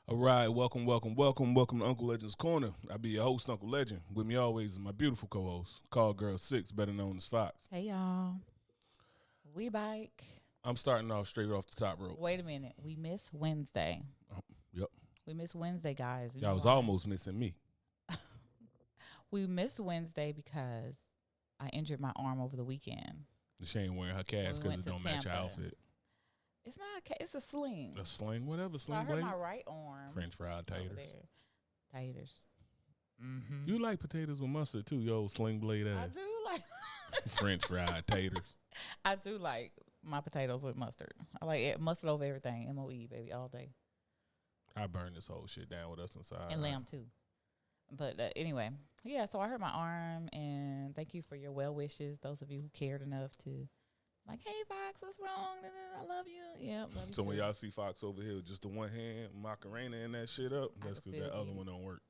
All right, welcome to Uncle Legend's Corner. I be your host, Uncle Legend. With me always is my beautiful co-host, Call Girl Six, better known as Fox. Hey y'all, we bike. I'm starting off straight off the top rope. Wait a minute, we missed Wednesday. Yep, We missed Wednesday, guys. You y'all know was why? almost missing me. We missed Wednesday because I injured my arm over the weekend. She ain't wearing her cast we because went it to don't match her Tampa. outfit. It's not it's a sling. A sling, whatever, So I sling hurt blade. my right arm. French fried over taters. there. Taters. Mm-hmm. You like potatoes with mustard too, yo, sling blade I ass. do like. French fried taters. I do like my potatoes with mustard. I like it, mustard over everything. MOE baby all day. I burn this whole shit down with us inside. And lamb too. But anyway, yeah, so I hurt my arm, and thank you for your well wishes, those of you who cared enough to, like, hey, Fox, what's wrong? I love you. Yeah, love you So too. when y'all see Fox over here with just the one hand, Macarena and that shit up, I that's can because that feel other you. one don't work.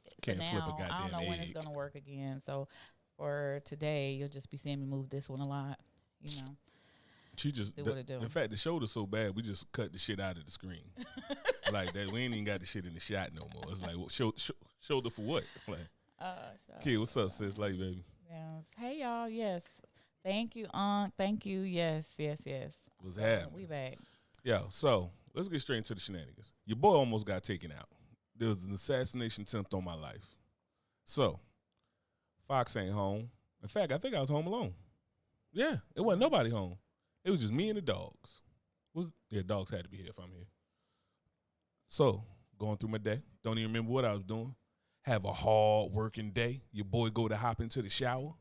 For Can't flip a now, I don't goddamn know when it's egg. going to work again. So for today, you'll just be seeing me move this one a lot, you know. She just, Do what it do. in fact, the shoulder's so bad, we just cut the shit out of the screen. Like that, we ain't even got the shit in the shot no more. It's like, well, shoulder for what? Like, kid, what's up, sis? Like, baby, Yes. Hey, y'all. Yes. Thank you, Unc. Thank you. Yes. what's So, happening? we back. Yeah, so let's get straight into the shenanigans. Your boy almost got taken out. There was an assassination attempt on my life. So, Fox ain't home. In fact, I think I was home alone. Yeah, it wasn't nobody home. It was just me and the dogs. Dogs had to be here if I'm here. So, going through my day, don't even remember what I was doing. Have a hard working day. Your boy go to hop into the shower.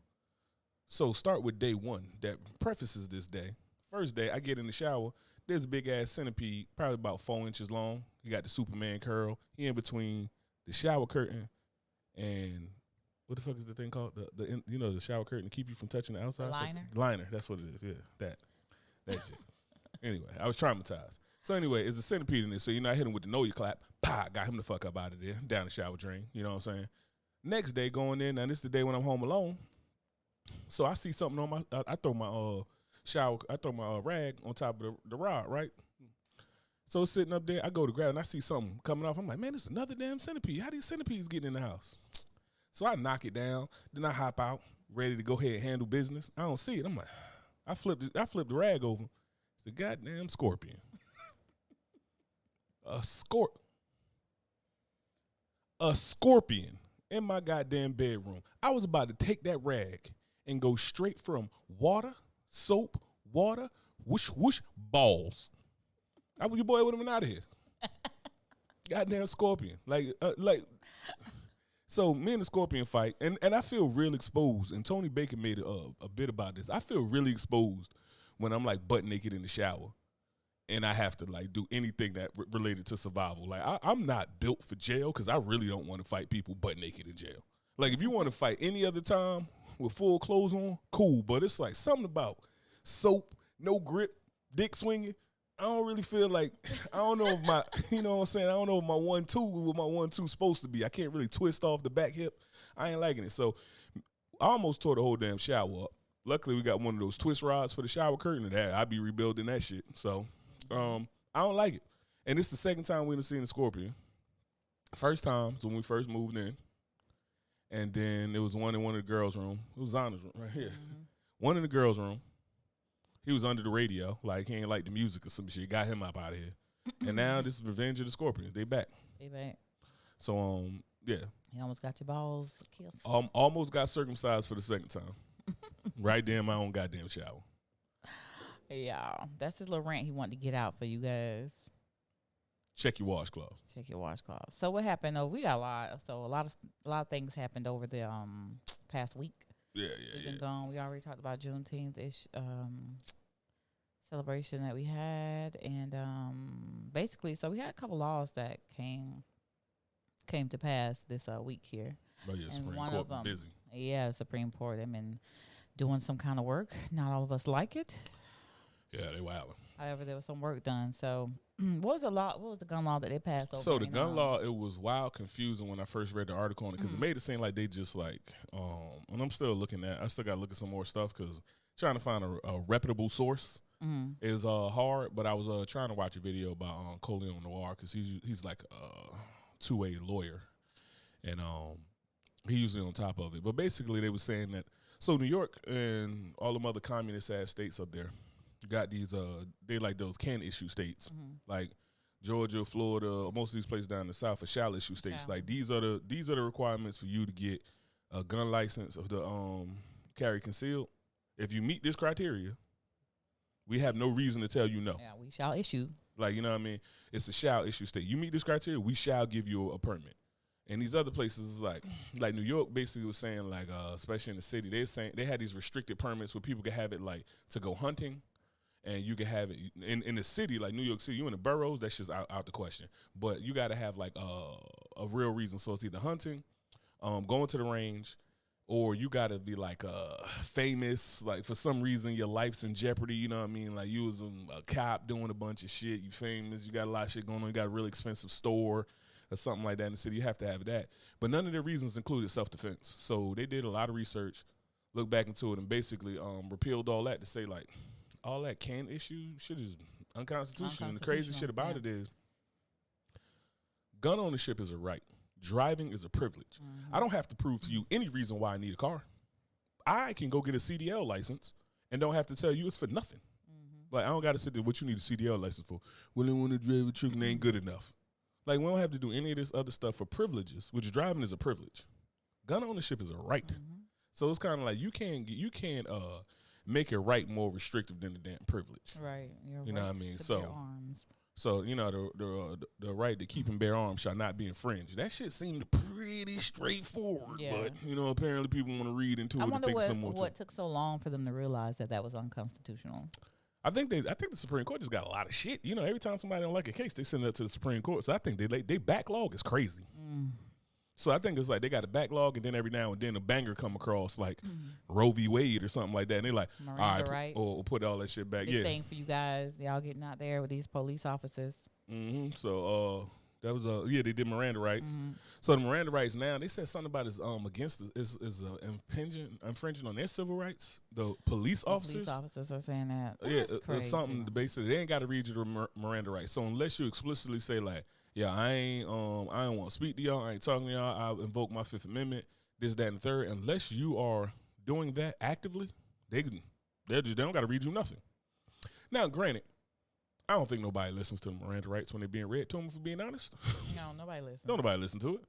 So, start with day one that prefaces this day. First day, I get in the shower. There's a big ass centipede, probably about 4 inches long. He got the Superman curl. He in between the shower curtain and what the fuck is the thing called? The shower curtain to keep you from touching the outside. Liner? Liner. That's what it is. Yeah, that shit. Anyway, I was traumatized. So anyway, it's a centipede in there. So I hit him with the know you clap. Pah, got him the fuck up out of there, down the shower drain. You know what I'm saying? Next day going in. Now this is the day when I'm home alone. So I see something on my. I throw my shower. I throw my rag on top of the rod, right? So it's sitting up there. I go to grab it and I see something coming off. I'm like, man, this is another damn centipede. How these centipedes get in the house? So I knock it down. Then I hop out, ready to go ahead and handle business. I don't see it. I'm like, I flipped the rag over. It's a goddamn scorpion. A scorpion in my goddamn bedroom. I was about to take that rag and go straight from water, soap, water, whoosh, whoosh, balls. Your boy would have been out of here. Goddamn scorpion. So me and the scorpion fight, and I feel real exposed. And Tony Baker made a bit about this. I feel really exposed when I'm like butt naked in the shower, and I have to like do anything that related to survival. Like I'm not built for jail because I really don't want to fight people butt naked in jail. Like if you want to fight any other time with full clothes on, cool. But it's like something about soap, no grip, dick swinging. I don't really feel like, I don't know if my, you know what I'm saying? I don't know if my 1-2 what my 1-2 supposed to be. I can't really twist off the back hip. I ain't liking it. So I almost tore the whole damn shower up. Luckily, we got one of those twist rods for the shower curtain. And I be rebuilding that shit. So I don't like it. And it's the second time we've seen the scorpion. First time was when we first moved in. And then there was one in one of the girls' room. It was Zana's room right here. Mm-hmm. One in the girls' room. He was under the radio, like he ain't like the music or some shit. Got him up out of here. And now this is Revenge of the Scorpion. They back. So yeah. You almost got your balls kissed. Almost got circumcised for the second time. Right there in my own goddamn shower. Yeah, that's his little rant he wanted to get out for you guys. Check your washcloth. Check your washcloth. So what happened? Oh, we got a lot. So a lot of things happened over the past week. Yeah. Been gone. We already talked about Juneteenth celebration that we had, and basically, so we had a couple laws that came to pass this week here. Oh yeah, and Supreme one Court of them, busy. Yeah, the Supreme Court. They've been doing some kind of work. Not all of us like it. Yeah, they wildin'. However, there was some work done. So, what was the gun law that they passed over? So the gun law, it was wild confusing when I first read the article on it because it made it seem like they just like, and I'm still looking at. I still got to look at some more stuff because trying to find a reputable source. is hard. But I was trying to watch a video about Coleon Noir because he's like a two-way lawyer, and he usually on top of it. But basically, they were saying that New York and all them other communist ass states up there got these they like those can issue states like Georgia, Florida, most of these places down in the South are shall issue states. Like these are the requirements for you to get a gun license of the carry concealed. If you meet this criteria, we have no reason to tell you no. Yeah, we shall issue. Like, you know what I mean? It's a shall issue state. You meet this criteria, we shall give you a permit. And these other places is like New York basically was saying like, especially in the city, they're saying they had these restricted permits where people could have it like to go hunting. And you can have it in the city, like New York City, you in the boroughs, that's just out the question. But you got to have like a real reason. So it's either hunting, going to the range, or you got to be like famous. Like for some reason, your life's in jeopardy. You know what I mean? Like you was a cop doing a bunch of shit. You famous. You got a lot of shit going on. You got a really expensive store or something like that in the city. You have to have that. But none of the reasons included self-defense. So they did a lot of research, looked back into it, and basically repealed all that to say like, all that can issue shit is unconstitutional. And the crazy shit about it is gun ownership is a right. Driving is a privilege. I don't have to prove to you any reason why I need a car. I can go get a CDL license and don't have to tell you it's for nothing. Like, I don't got to sit there, what you need a CDL license for? Well, I want to drive a truck and they ain't good enough. Like, we don't have to do any of this other stuff for privileges, which driving is a privilege. Gun ownership is a right. So it's kind of like you can't make a right more restrictive than the damn privilege. Right. You know what I mean? So you know the right to keep and bear arms shall not be infringed. That shit seemed pretty straightforward, but you know apparently people want to read into it and think some more. What took so long for them to realize that was unconstitutional? I think the Supreme Court just got a lot of shit. You know, every time somebody don't like a case, they send it up to the Supreme Court. So I think they backlog is crazy. So I think it's like they got a backlog, and then every now and then a banger come across like Roe v. Wade or something like that, and they like, Miranda rights. Or put all that shit back. Big thing for you guys, y'all getting out there with these police officers. So that was they did Miranda rights. So the Miranda rights now they said something about infringing on their civil rights. The police officers. Police officers are saying that. That's crazy. Something basically they ain't got to read you the Miranda rights. So unless you explicitly say like, yeah, I ain't want to speak to y'all. I ain't talking to y'all. I invoke my Fifth Amendment. This, that, and the third. Unless you are doing that actively, they don't got to read you nothing. Now, granted, I don't think nobody listens to Miranda rights when they're being read to them. For being honest, no, nobody listens. Don't nobody listen to it.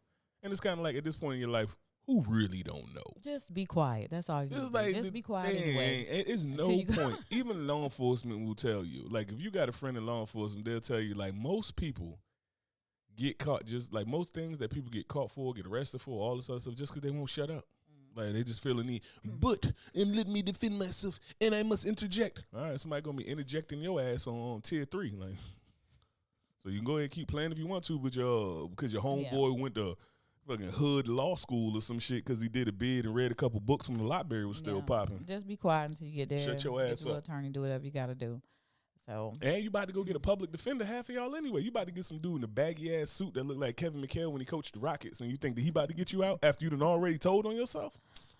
And it's kind of like at this point in your life, who really don't know? Just be quiet. That's all you need. Like, just be quiet anyway. It's no point. Even law enforcement will tell you. Like if you got a friend in law enforcement, they'll tell you like most people get caught just like most things that people get caught for, get arrested for, all this other stuff, just because they won't shut up. Like they just feel the need. But and let me defend myself, and I must interject. All right, somebody gonna be interjecting your ass on tier 3, like. So you can go ahead and keep playing if you want to, but because your homeboy went to fucking hood law school or some shit because he did a bid and read a couple books when the library was still popping. Just be quiet until you get there. Shut your ass up. Get your attorney, do whatever you gotta do. So. And you about to go get a public defender, half of y'all anyway. You about to get some dude in a baggy ass suit that look like Kevin McHale when he coached the Rockets, and you think that he about to get you out after you done already told on yourself?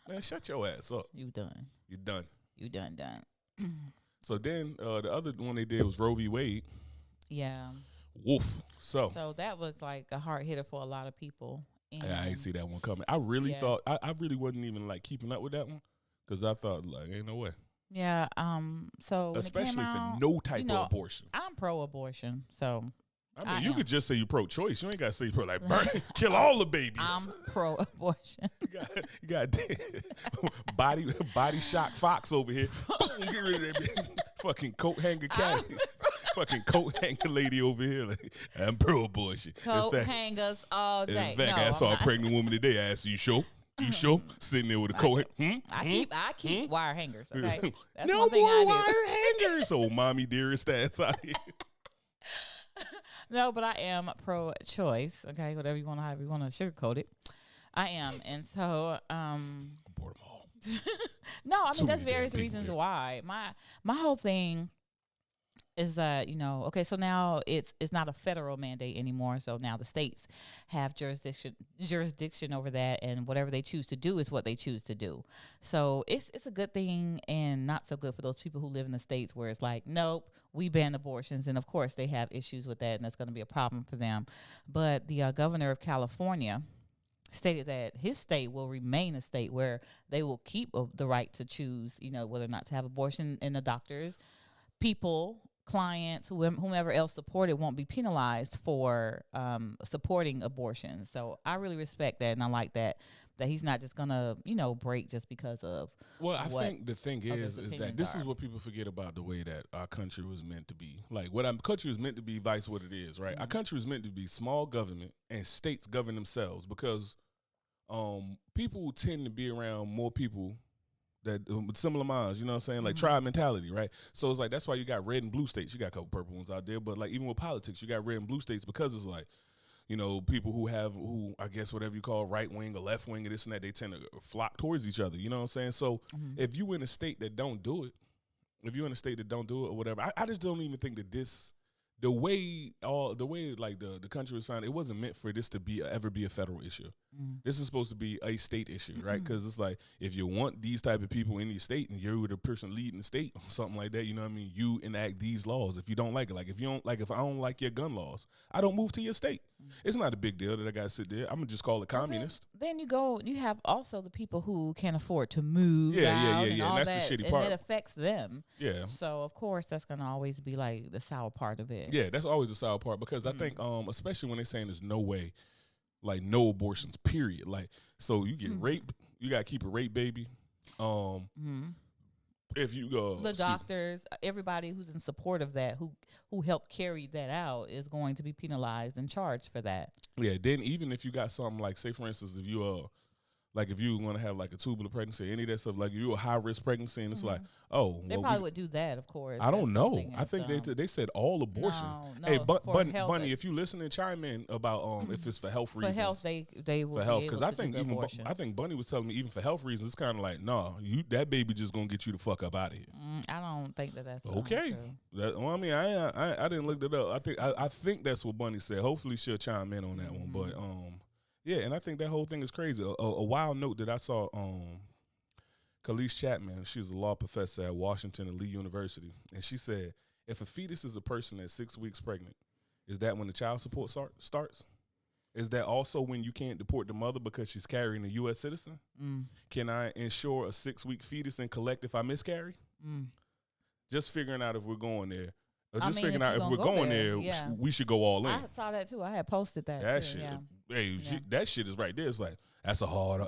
Man, shut your ass up. You done. You done. You done. So then the other one they did was Roe v. Wade. Yeah. Woof. So that was like a hard hitter for a lot of people. And I ain't see that one coming. I really thought I really wasn't even like keeping up with that one because I thought like ain't no way. Yeah. So especially out, no type of abortion. I'm pro-abortion, so. I mean, you could just say you're pro-choice. You ain't got to say you're pro like burn, kill all the babies. I'm pro-abortion. you got body shock Fox over here. Boom, get rid of that fucking coat hanger cat. Fucking coat hanger lady over here. Like, I'm pro-abortion. Coat hangers all day. In fact, I saw a pregnant woman today. I asked, you sure? You sure? Sitting there with a coat. I keep wire hangers. Okay, that's no more wire hangers. Oh, mommy dearest ass out here. No, but I am pro-choice. Okay, whatever you want to have, you want to sugarcoat it. I am, and so abort them all. No, I mean there's various reasons why. My whole thing is that, okay, so now it's not a federal mandate anymore, so now the states have jurisdiction over that, and whatever they choose to do is what they choose to do. So it's a good thing and not so good for those people who live in the states where it's like, nope, we ban abortions, and of course they have issues with that, and that's going to be a problem for them. But the governor of California stated that his state will remain a state where they will keep the right to choose, whether or not to have abortion, and the doctors, people, clients, whomever else support it won't be penalized for supporting abortion. So I really respect that, and I like that he's not just gonna break just because of. Well, I think the thing is that this is are. what people forget about the way that our country was meant to be. Like what our country was meant to be, vice what it is, right? Our country was meant to be small government, and states govern themselves, because people tend to be around more people that with similar minds, you know what I'm saying? Like tribe mentality, right? So it's like, that's why you got red and blue states. You got a couple purple ones out there, but like even with politics, you got red and blue states, because it's like, people who I guess whatever you call right wing or left wing or this and that, they tend to flock towards each other. You know what I'm saying? So if you in a state that don't do it, or whatever, I just don't even think that the way like the country was founded, it wasn't meant for this to ever be a federal issue. This is supposed to be a state issue, right? Because it's like, if you want these type of people in your state and you're the person leading the state or something like that, you know what I mean? You enact these laws. If you don't like it, like if I don't like your gun laws, I don't move to your state. It's not a big deal that I got to sit there. I'm gonna just call it communist. Then you have also the people who can't afford to move. Yeah. And that's the shitty part. And that affects them. Yeah. So of course that's gonna always be like the sour part of it. Yeah, that's always the sour part, because I think, especially when they're saying there's no way, like no abortions, period. Like, so you get raped, you gotta keep a rape baby. If you go, the doctors, everybody who's in support of that, who helped carry that out, is going to be penalized and charged for that. Yeah. Then even if you got something like, say for instance, if you like if you want to have like a tubular pregnancy, any of that stuff, like you a high risk pregnancy, and it's like, they probably would do that, of course. I don't know. I think they said all abortion. No, hey, Bunny, if you listening, chime in about if it's for health reasons. For health, they will for health, because I think Bunny was telling me even for health reasons, it's kind of like, nah, that baby just gonna get you the fuck up out of here. I don't think that's okay. I mean, I didn't look that up. I think that's what Bunny said. Hopefully she'll chime in on that one, but yeah, and I think that whole thing is crazy. A wild note that I saw, Khalees Chapman, she's a law professor at Washington and Lee University, and she said, if a fetus is a person that's 6 weeks pregnant, is that when the child support starts? Is that also when you can't deport the mother because she's carrying a U.S. citizen? Can I insure a 6-week fetus and collect if I miscarry? Just figuring out if we're going there. Figuring out if we're going there, we should go all in. I saw that too. I had posted that. That shit. Yeah. Hey, that shit is right there. It's like, that's a hard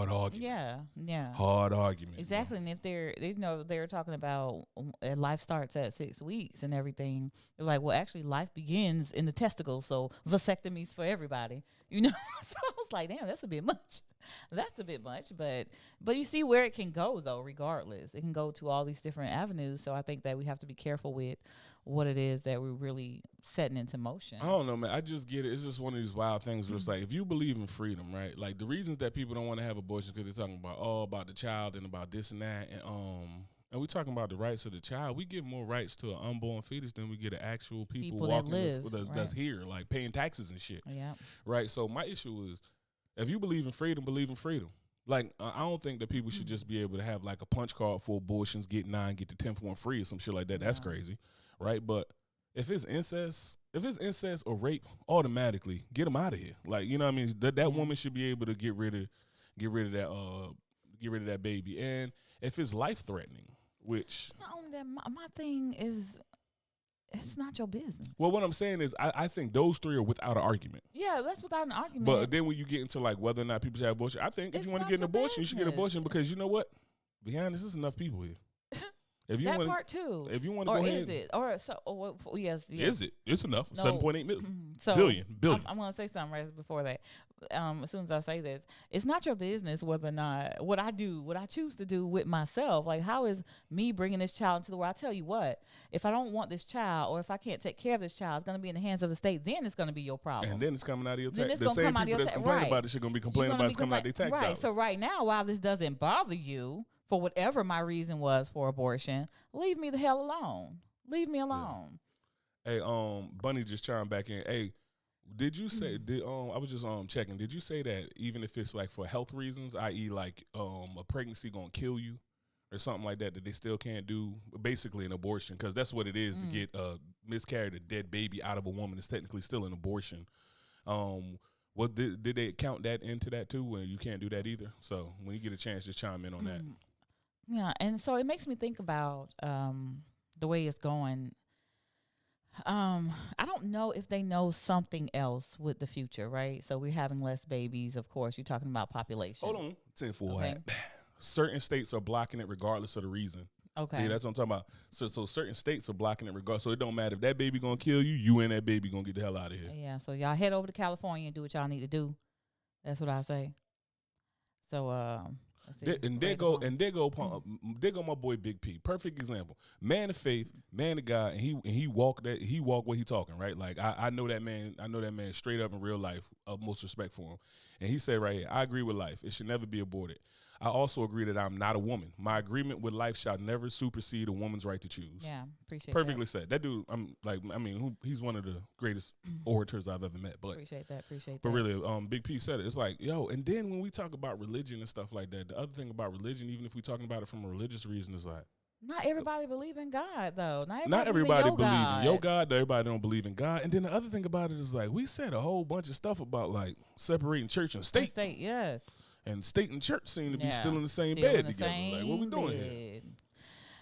argument. Yeah. Hard argument. Exactly. And if they're talking about life starts at 6 weeks and everything, they're like, well, actually life begins in the testicles. So vasectomies for everybody, So I was like, damn, that's a bit much. That's a bit much, but you see where it can go though. Regardless, it can go to all these different avenues. So I think that we have to be careful with what it is that we're really setting into motion. I don't know, man. I just get it. It's just one of these wild things where it's like, if you believe in freedom, right? Like the reasons that people don't want to have abortions because they're talking about the child and about this and that, and we're talking about the rights of the child. We give more rights to an unborn fetus than we get to actual people walking that live, that's here, like paying taxes and shit. Yeah. Right. So my issue is, if you believe in freedom, believe in freedom. Like, I don't think that people should just be able to have like a punch card for abortions, get 9, get the 10th one free or some shit like that. That's crazy, right? But if it's incest or rape, automatically get them out of here. Like, you know what I mean? That woman should be able to get rid of that baby. And if it's life threatening, which not only that, my thing is, it's not your business. Well, what I'm saying is, I think those three are without an argument. Yeah, that's without an argument. But then when you get into like whether or not people should have abortion, I think if you want to get an abortion, you should get an abortion, because you know what? Be honest, there's enough people here. If you that part too. If you want to go ahead, or is it? Or so? Yes. Is it? It's enough. No. 7.8 million. So billion. I'm going to say something right before that. As soon as I say this, it's not your business whether or not what I choose to do with myself. Like, how is me bringing this child into the world? I tell you what, if I don't want this child, or if I can't take care of this child, it's going to be in the hands of the state. Then it's going to be your problem. And then it's coming out of your Then tax. it's The same come out of people your that's tax. complaining Right. about it should going to be complaining about it's coming out of their tax Right. dollars. So right now, while this doesn't bother you, for whatever my reason was for abortion, leave me the hell alone. Leave me alone. Hey, Bunny just chimed back in. Hey, did you say I was just checking. Did you say that even if it's like for health reasons, i.e. like a pregnancy gonna kill you or something like that, that they still can't do basically an abortion? Because that's what it is to get a miscarried, a dead baby out of a woman. It's technically still an abortion. What did they count that into that too? Where you can't do that either. So when you get a chance, just chime in on that. Yeah, and so it makes me think about the way it's going. I don't know if they know something else with the future, right? So we're having less babies, of course. You're talking about population. Hold on, 10-4 Okay. Certain states are blocking it regardless of the reason. Okay. See, that's what I'm talking about. So certain states are blocking it regardless. So it don't matter if that baby gonna kill you. You and that baby gonna get the hell out of here. Yeah. So y'all head over to California and do what y'all need to do. That's what I say. So let's see. There go my boy Big P. Perfect example. Man of faith, man of God, and he walk what he talking, right? Like I know that man straight up in real life, most respect for him. And he said right here, I agree with life. It should never be aborted. I also agree that I'm not a woman. My agreement with life shall never supersede a woman's right to choose. Yeah, appreciate Perfectly said. That dude, he's one of the greatest orators I've ever met. But Appreciate that. But really, Big P said it. It's like, yo, and then when we talk about religion and stuff like that, the other thing about religion, even if we're talking about it from a religious reason, is like, not everybody believe in God, though. not everybody believe in your God. Everybody don't believe in God. And then the other thing about it is like, we said a whole bunch of stuff about like separating church and state. State, yes. And state and church seem to be Yeah, still in the same still bed in the together. Like, what we same doing here? bed.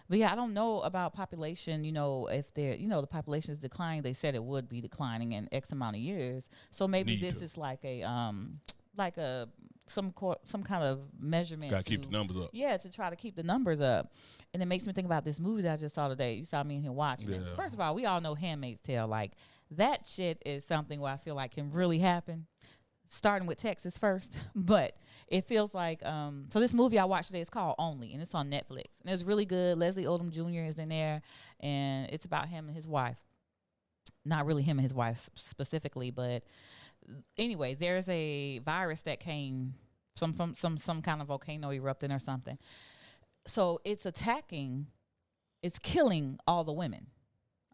But yeah, I don't know about population. You know, if they're, the population is declining. They said it would be declining in X amount of years. So maybe this is like a some kind of measurement. Gotta keep the numbers up. Yeah, to try to keep the numbers up. And it makes me think about this movie that I just saw today. You saw me in here watching it. First of all, we all know Handmaid's Tale. Like, that shit is something where I feel like can really happen. Starting with Texas first, but it feels like so this movie I watched today is called Only, and it's on Netflix, and it's really good. Leslie Odom Jr. is in there, and it's about him and his wife. Not really him and his wife specifically, but anyway, there's a virus that came from some kind of volcano erupting or something. So it's killing all the women.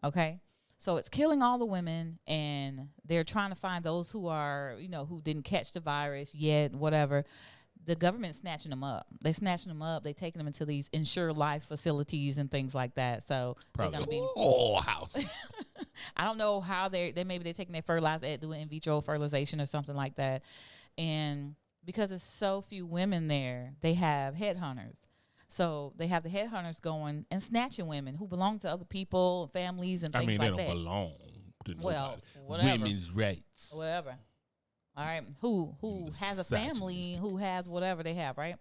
Okay. So it's killing all the women, and they're trying to find those who are, who didn't catch the virus yet, whatever. The government's snatching them up. They're snatching them up. They're taking them into these insure life facilities and things like that. So probably they're going to be houses. I don't know how maybe they're taking their fertilized egg, doing in vitro fertilization or something like that. And because there's so few women there, they have headhunters. So they have the headhunters going and snatching women who belong to other people, families, and things like that. I mean, they don't belong to nobody. Well, whatever. Women's rights. Whatever. All right. Who has a family, who has whatever they have, right?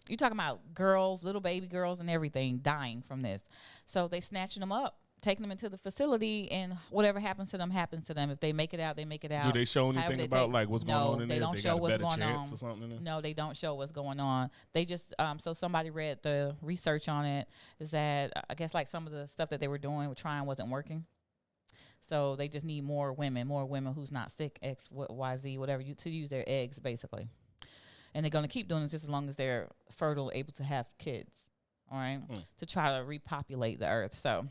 You're talking about girls, little baby girls and everything dying from this. So they snatching them up, taking them into the facility, and whatever happens to them happens to them. If they make it out, they make it out. Do they show anything about like what's going on in there? No, they don't show what's going on. Or something in there? No, they don't show what's going on. They just so somebody read the research on it, is that I guess like some of the stuff that they were doing, trying wasn't working. So they just need more women who's not sick, X, Y, Z, whatever, to use their eggs basically. And they're going to keep doing it just as long as they're fertile, able to have kids. All right, to try to repopulate the earth. So.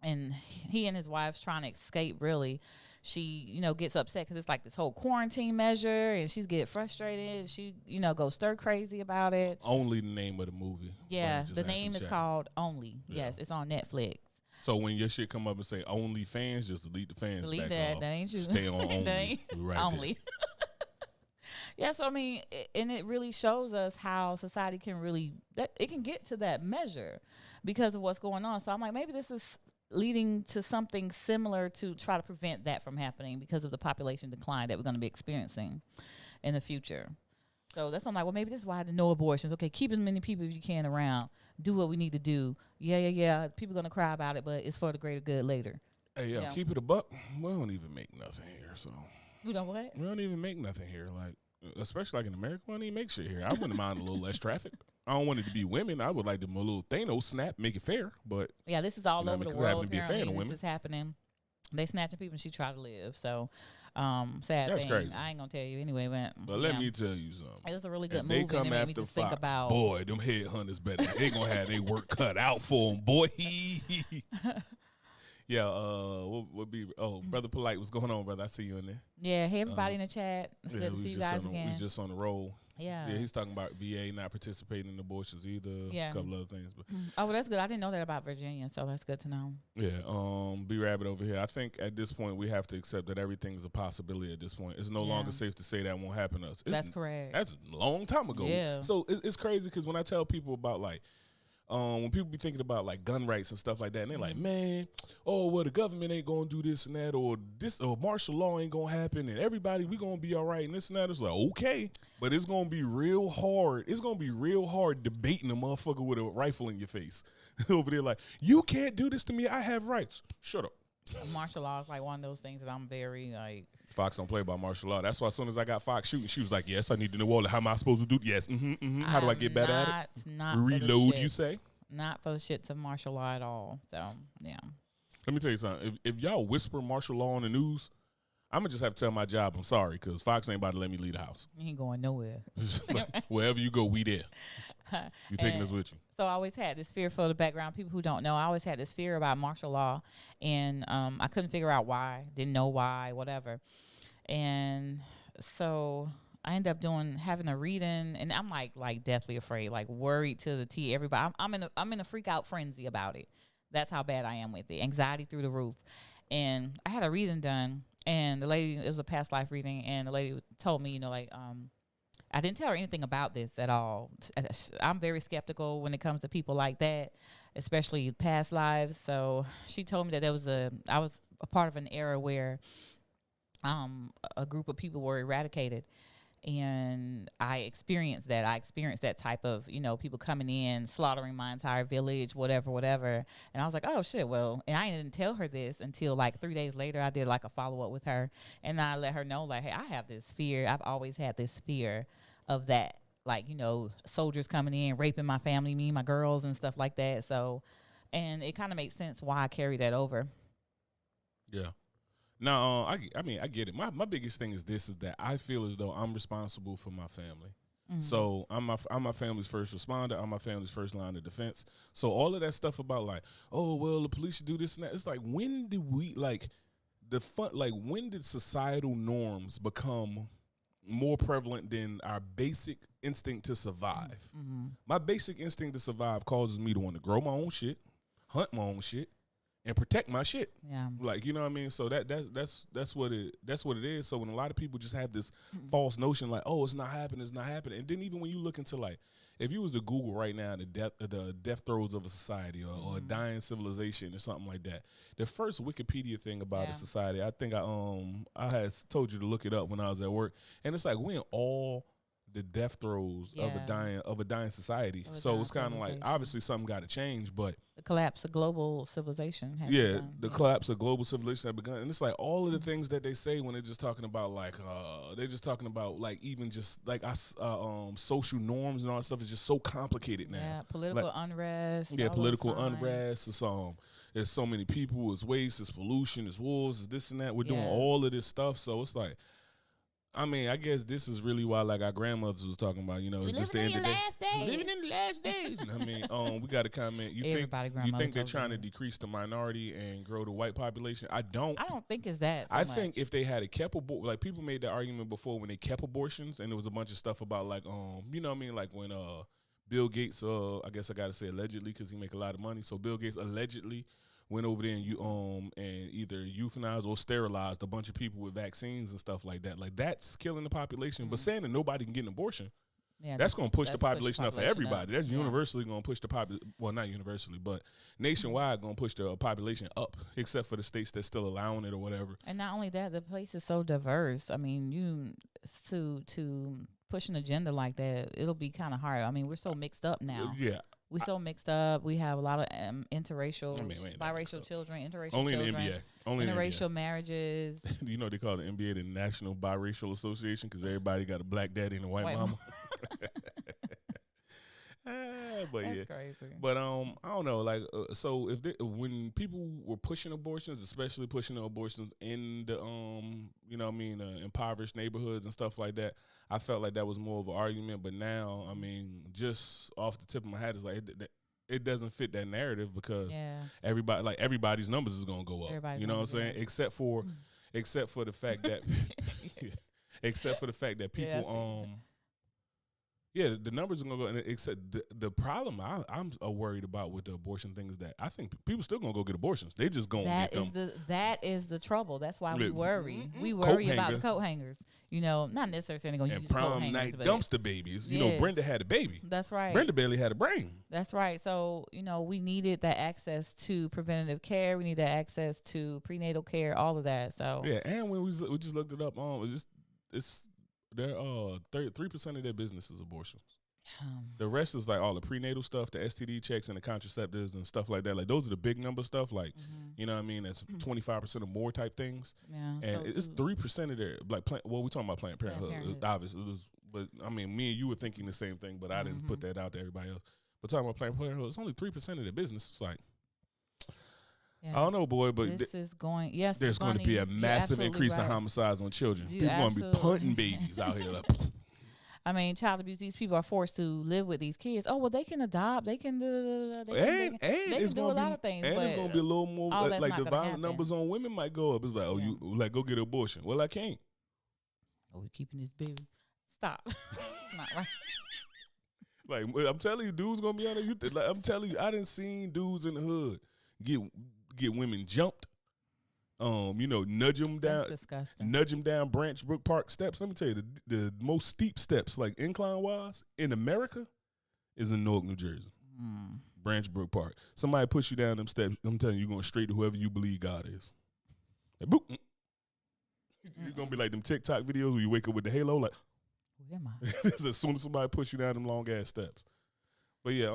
And he and his wife's trying to escape, really. She, gets upset because it's like this whole quarantine measure, and she's get frustrated. She, goes stir crazy about it. Only the name of the movie. Yeah, the name is called Only. Yeah. Yes, it's on Netflix. So when your shit come up and say Only Fans, just delete the fans. Delete back that. off. That ain't you. Stay on Only. Right Only. Yeah, so I mean, and it really shows us how society can it can get to that measure because of what's going on. So I'm like, maybe this is leading to something similar to try to prevent that from happening because of the population decline that we're going to be experiencing in the future. So that's why I'm like, well, maybe this is why no abortions. Okay, keep as many people as you can around. Do what we need to do. Yeah. People are going to cry about it, but it's for the greater good later. Hey, keep it a buck. We don't even make nothing here, so. You know what? We don't even make nothing here. Like, especially like in America, we don't even make shit here. I wouldn't mind a little less traffic. I don't want it to be women. I would like them a little Thanos snap, make it fair. But yeah, this is all over the world. Apparently, this is happening. They snatching people and she try to live. So, sad That's thing. crazy. I ain't gonna tell you anyway. But let me tell you something. It was a really good if movie. They come and it after made me just Fox. Think about, boy, them headhunters better. They gonna have their work cut out for them, boy. Yeah, what be? Oh, brother Polite, what's going on, brother? I see you in there. Yeah, hey everybody in the chat. It's Yeah, good to we see you just guys on the, we again. just on the roll. Yeah. Yeah, he's talking about VA not participating in abortions either. Yeah. A couple other things, but Oh, well, that's good. I didn't know that about Virginia, so that's good to know. yeah. B Rabbit over here. I think at this point we have to accept that everything is a possibility. At this point, it's no longer safe to say that won't happen to us. That's correct. That's a long time ago. Yeah. So it's crazy because when I tell people about like. When people be thinking about like gun rights and stuff like that, and they're like, man, oh, well, the government ain't gonna do this and that, or this, or martial law ain't gonna happen, and everybody, we gonna be all right, and this and that. It's like, okay, but it's gonna be real hard. It's gonna be real hard debating a motherfucker with a rifle in your face over there, like, you can't do this to me. I have rights. Shut up. Martial law is like one of those things that I'm very like. Fox don't play by martial law. That's why as soon as I got Fox shooting, she was like, yes, I need to know all. How am I supposed to do? Yes. How do I get better at it? Not reload, you say? Not for the shits of martial law at all. So yeah. Let me tell you something. If y'all whisper martial law on the news, I'm gonna just have to tell my job I'm sorry because Fox ain't about to let me leave the house. You ain't going nowhere. Like, wherever you go, we there. You taking us with you. So I always had this fear for the background. People who don't know, I always had this fear about martial law, and I couldn't figure out why. Didn't know why, whatever. And so I ended up having a reading, and I'm like deathly afraid, like worried to the T. Everybody, I'm in a freak out frenzy about it. That's how bad I am with it. Anxiety through the roof. And I had a reading done, and the lady, it was a past life reading, and the lady told me, I didn't tell her anything about this at all. I'm very skeptical when it comes to people like that, especially past lives. So she told me that I was a part of an era where a group of people were eradicated. And I experienced that. I experienced that type of, people coming in, slaughtering my entire village, whatever. And I was like, oh, shit, well, and I didn't tell her this until like 3 days later. I did like a follow-up with her. And I let her know, like, hey, I have this fear. I've always had this fear of that. Like, soldiers coming in, raping my family, me, my girls and stuff like that. So, and it kind of makes sense why I carry that over. Yeah. No, I mean, I get it. My biggest thing is that I feel as though I'm responsible for my family. Mm-hmm. So I'm my family's first responder. I'm my family's first line of defense. So all of that stuff about like, oh, well, the police should do this and that. It's like, when did we when did societal norms become more prevalent than our basic instinct to survive? Mm-hmm. My basic instinct to survive causes me to want to grow my own shit, hunt my own shit, and protect my shit. Yeah. Like, you know what I mean? So that's what it is. So when a lot of people just have this false notion like, oh, it's not happening. And then even when you look into like, if you was to Google right now the death throes of a society or a dying civilization or something like that, the first Wikipedia thing about a society, I think I had told you to look it up when I was at work, and it's like we're in all the death throes of a dying society. So it's kind of like obviously something got to change, but the collapse of global civilization has begun. The collapse of global civilization has begun, and it's like all of the things that they say when they're just talking about like they're just talking about like even just like us social norms and all that stuff is just so complicated now. Yeah, political unrest. Yeah, political unrest. It's so many people. It's waste. It's pollution. It's wars. It's this and that. We're doing all of this stuff. So it's like, I mean, I guess this is really why, like our grandmothers was talking about, it's just the end of the day. Living in the last days. I mean, we got to comment. You think they're trying to decrease the minority and grow the white population? I don't think it's that. I think if they had kept like people made the argument before when they kept abortions, and there was a bunch of stuff about like you know what I mean, like when Bill Gates I guess I got to say allegedly because he make a lot of money. So Bill Gates allegedly went over there and either euthanized or sterilized a bunch of people with vaccines and stuff like that. Like that's killing the population. Mm-hmm. But saying that nobody can get an abortion, that's going to push the population up for everybody. That's universally going to push the well, not universally, but nationwide going to push the population up, except for the states that's still allowing it or whatever. And not only that, the place is so diverse. I mean, to push an agenda like that, it'll be kind of hard. I mean, we're so mixed up now. Yeah. We're so mixed up. We have a lot of interracial, biracial children, interracial only children. In the NBA. Only interracial in the NBA. Marriages. You know they call the NBA the National Biracial Association because everybody got a black daddy and a white mama. But that's crazy. But I don't know. Like, so when people were pushing abortions, especially pushing the abortions in the you know what I mean, impoverished neighborhoods and stuff like that, I felt like that was more of an argument. But now, I mean, just off the tip of my head, is like it doesn't fit that narrative because Yeah. everybody's numbers is gonna go up. Everybody's You know what I'm numbers, saying? Except for the fact that except for the fact that Yeah, I people see the numbers are gonna go. And except the problem I'm worried about with the abortion thing is that I think people still gonna go get abortions. They just gonna That get is them. that is the trouble. That's why we Look, worry. We coat worry about hanger. the coat hangers. You know, not necessarily saying they're gonna And use coat prom hangers, night but dumpster babies. You know, Yes. Brenda had a baby. that's right. Brenda barely had a brain. That's right. So, you know, we needed that access to preventative care. We need that access to prenatal care, all of that. So, Yeah, and when we just looked it up, it's there 3% of their business is abortions. The rest is like all the prenatal stuff, the STD checks, and the contraceptives and stuff like that. Like those are the big number stuff. Like you know what I mean? That's 25% or more type things. yeah. And so it's 3% of their like. We talking about Planned Parenthood, Parenthood. obviously. But I mean, me and you were thinking the same thing, but I didn't put that out to everybody else. But talking about Planned Parenthood, it's only 3% of their business. It's like yeah. I don't know, boy, but this is going. Yes, there's going to be a massive increase in homicides on children. You People going to be absolutely- punting babies out here. Like, I mean, child abuse. These people are forced to live with these kids. Oh well, they can adopt. They can do. They can it's do a gonna lot be, of things. and but it's gonna be a little more all that's like not the gonna violent happen. numbers on women might go up. It's like, oh, Yeah. you like go get an abortion. Well, I can't. Oh, we're keeping this baby. Stop. It's not right. Like I'm telling you, dudes gonna be on there. Like I'm telling you, I done seen dudes in the hood get women jumped. You know, nudge them down. That's disgusting. Nudge them down Branch Brook Park steps. Let me tell you, the most steep steps, like incline wise, in America, is in Newark, New Jersey. Branch Brook Park. Somebody push you down them steps. I'm telling you, you're going straight to whoever you believe God is. Like, boop. You're gonna be like them TikTok videos where you wake up with the halo, like Where am I? as soon as somebody push you down them long ass steps. But yeah,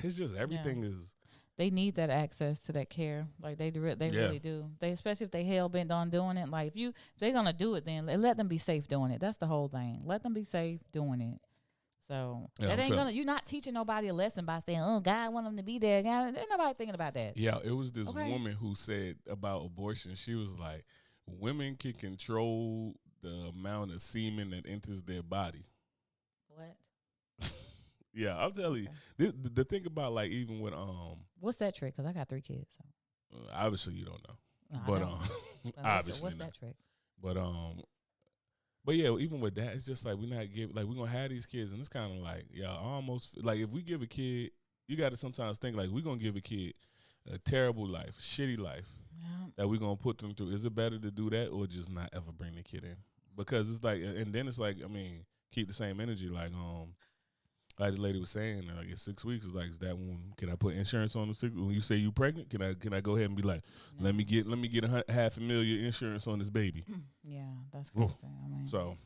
it's just everything is. They need that access to that care. Like they really do. They especially if they hell bent on doing it. Like if they're gonna do it, then let them be safe doing it. That's the whole thing. Let them be safe doing it. So that ain't gonna. You're not teaching nobody a lesson by saying, "Oh, God want them to be there." God, ain't nobody thinking about that. Yeah, it was this woman who said about abortion. She was like, "Women can control the amount of semen that enters their body." What? Yeah, I'll tell you. The thing about like even with What's that trick? Because I got 3 kids. So. Obviously you don't know, No, I but don't. So obviously what's not. that trick? But yeah, even with that, it's just like we're gonna have these kids, and it's kind of like almost like if we give a kid, you got to sometimes think like we're gonna give a kid a terrible life, shitty life that we're gonna put them through. Is it better to do that or just not ever bring the kid in? Because it's like, and then it's like, I mean, keep the same energy, like the lady was saying, like it's 6 weeks. It's like, is that one? Can I put insurance on the 6? When you say you pregnant, can I go ahead and be like, let me get $500,000 insurance on this baby? Yeah, that's crazy. I mean, So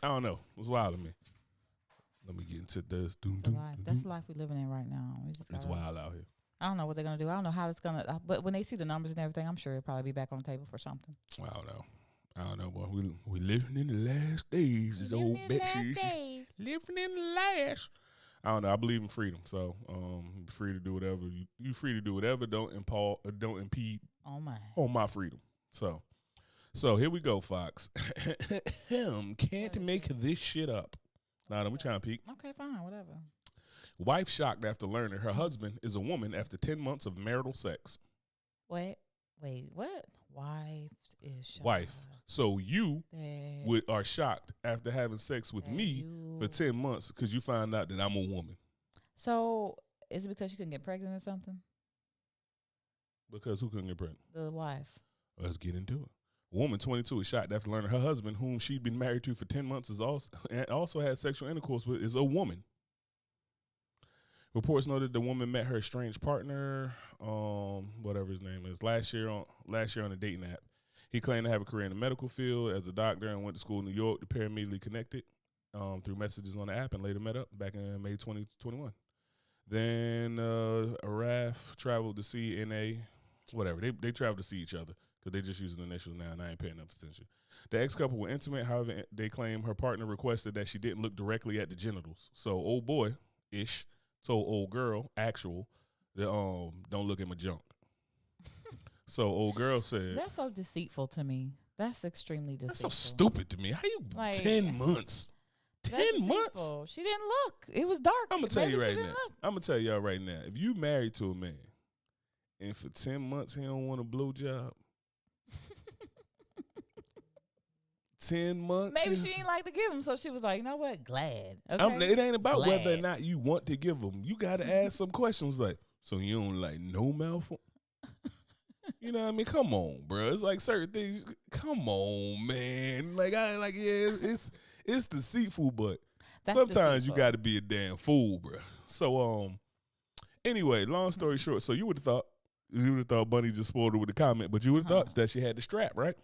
I don't know. It was wild to me. Let me get into this. that's the life we're living in right now. It's wild out here. I don't know what they're gonna do. I don't know how it's gonna. But when they see the numbers and everything, I'm sure it'll probably be back on the table for something. I don't know, boy. We living in the last days. This old Betsy. Living in the last. I don't know. I believe in freedom, so you're free to do whatever. You free to do whatever. Don't impede on my freedom. So here we go, Fox. Can't make this shit up. Nah, we trying to peek. Okay, fine, whatever. Wife shocked after learning her husband is a woman after 10 months of marital sex. Wait, what? Wife is shocked. Wife. So you are shocked after having sex with me for 10 months because you find out that I'm a woman. So is it because you couldn't get pregnant or something? Because who couldn't get pregnant? The wife. Let's get into it. A woman 22 is shocked after learning her husband, whom she'd been married to for 10 months, also had sexual intercourse with, is a woman. Reports noted the woman met her estranged partner, whatever his name is, last year on a dating app. He claimed to have a career in the medical field as a doctor and went to school in New York. The pair immediately connected through messages on the app and later met up back in May 2021. Then Araf traveled to see whatever. They traveled to see each other because they just using the initials now, and I ain't paying enough attention. The ex-couple were intimate. However, they claim her partner requested that she didn't look directly at the genitals. So old boy-ish told old girl, don't look at my junk. So old girl said, that's so deceitful to me. That's extremely deceitful. That's so stupid to me. How you 10 months? 10 months? Deceitful. She didn't look. It was dark. I'm gonna tell you Maybe she right now. didn't look. I'm gonna tell y'all right now. If you married to a man and for 10 months he don't want a blowjob, 10 months. Maybe she didn't like to give him, so she was like, you know what? Glad. It ain't about Glad. whether or not you want to give them. You got to ask some questions like, so you don't like no mouth? You know what I mean? Come on, bro. It's like certain things. Come on, man. Like it's deceitful, but That's sometimes deceitful. you got to be a damn fool, bro. So anyway, long story short, so you would have thought Bunny just spoiled her with a comment, but you would have thought that she had the strap, right?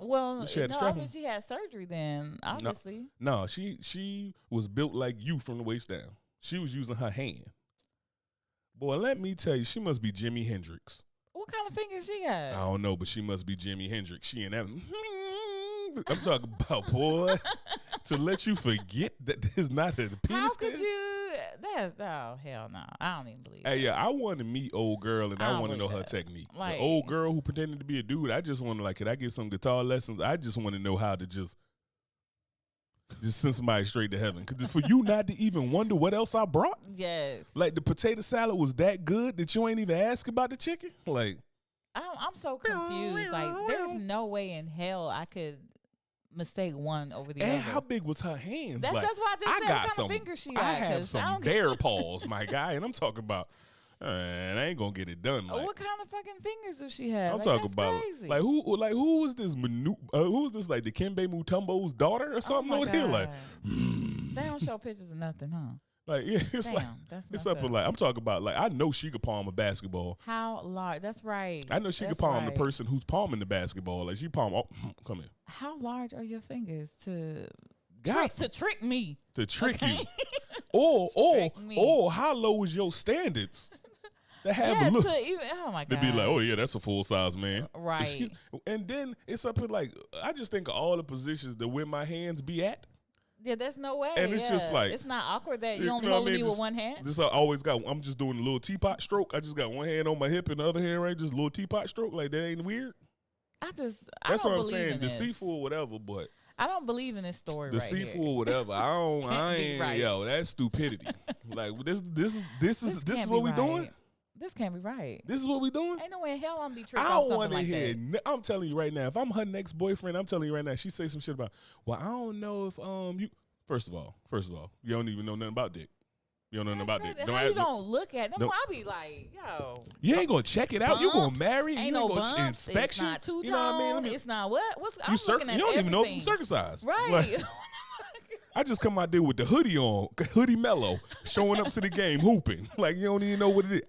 Well, She had a no, strap I mean, on. she had surgery then, obviously. No, she was built like you from the waist down. She was using her hand. Boy, let me tell you, she must be Jimi Hendrix. What kind of fingers she I got? don't know, but she must be Jimi Hendrix. She and that. I'm talking about, boy, to let you forget that there's not a penis How could there. you? Hell no. I don't even believe Hey, that. yeah, I want to meet old girl and I I don't want to know believe her that. technique. Like- The old girl who pretended to be a dude, I just want to could I get some guitar lessons? I just want to know how to just send somebody straight to heaven. Because for you not to even wonder what else I brought, Yes. like the potato salad was that good that you ain't even ask about the chicken? Like, I'm so confused. Like, there's no way in hell I could mistake one over the and other. how big was her hands? That's like, why I just said got what kind some, of fingers she I got. have 'cause I some don't bear paws, my guy, and I'm talking about, I ain't gonna get it done. Like, what kind of fucking fingers do she have? I'm Like, talking that's about crazy. who was this who was this like the Kimbe Mutombo's daughter or something oh over my here? Like, God. They don't show pictures of nothing, huh? like yeah, it's Damn, like that's it's messed up with up. like I'm talking about like I know she could palm a basketball. How large? That's right. I know she could That's palm the right. person who's palming the basketball. Like she palm. Oh, come here. How large are your fingers to God, trick me? to trick Okay? you. Or Trick me. or how low is your standards? To have Yeah, a look. to even. Oh my To God. be like, oh yeah, that's a full size man. Right. And then it's up to like I just think of all the positions that where my hands be at. Yeah, there's no way. And it's just like- it's not awkward that You you only know what I holding mean? me with Just- one hand. This I always got. I'm just doing a little teapot stroke. I just got one hand on my hip and the other hand right, just a little teapot stroke. Like that ain't weird. I That's don't what I'm believe saying. in this. Deceitful or whatever, but I don't believe in this story deceitful right or whatever. I don't. I Can't be ain't. right. Yo, that's stupidity. Like this is here. what we doing. This can't be right. This is what we doing. Ain't no way in hell I'm be tricked I off don't something want to like hear. that. I'm telling you right now. If I'm her next boyfriend, I'm telling you right now. She say some shit about. Well, I don't know if you. First of all, you don't even know nothing about dick. You don't know nothing about dick. How you don't look at them? don't- I be like, yo. You ain't gonna check it out. You gonna bumps, marry? Ain't You no gonna bumps. inspection? It's not two-tone. You know what I mean? Let me- It's not what? What's I'm you looking at don't even know if I'm everything. circumcised. Right. Like, I just come out there with the hoodie on, hoodie mellow, showing up to the game hooping. Like you don't even know what it is.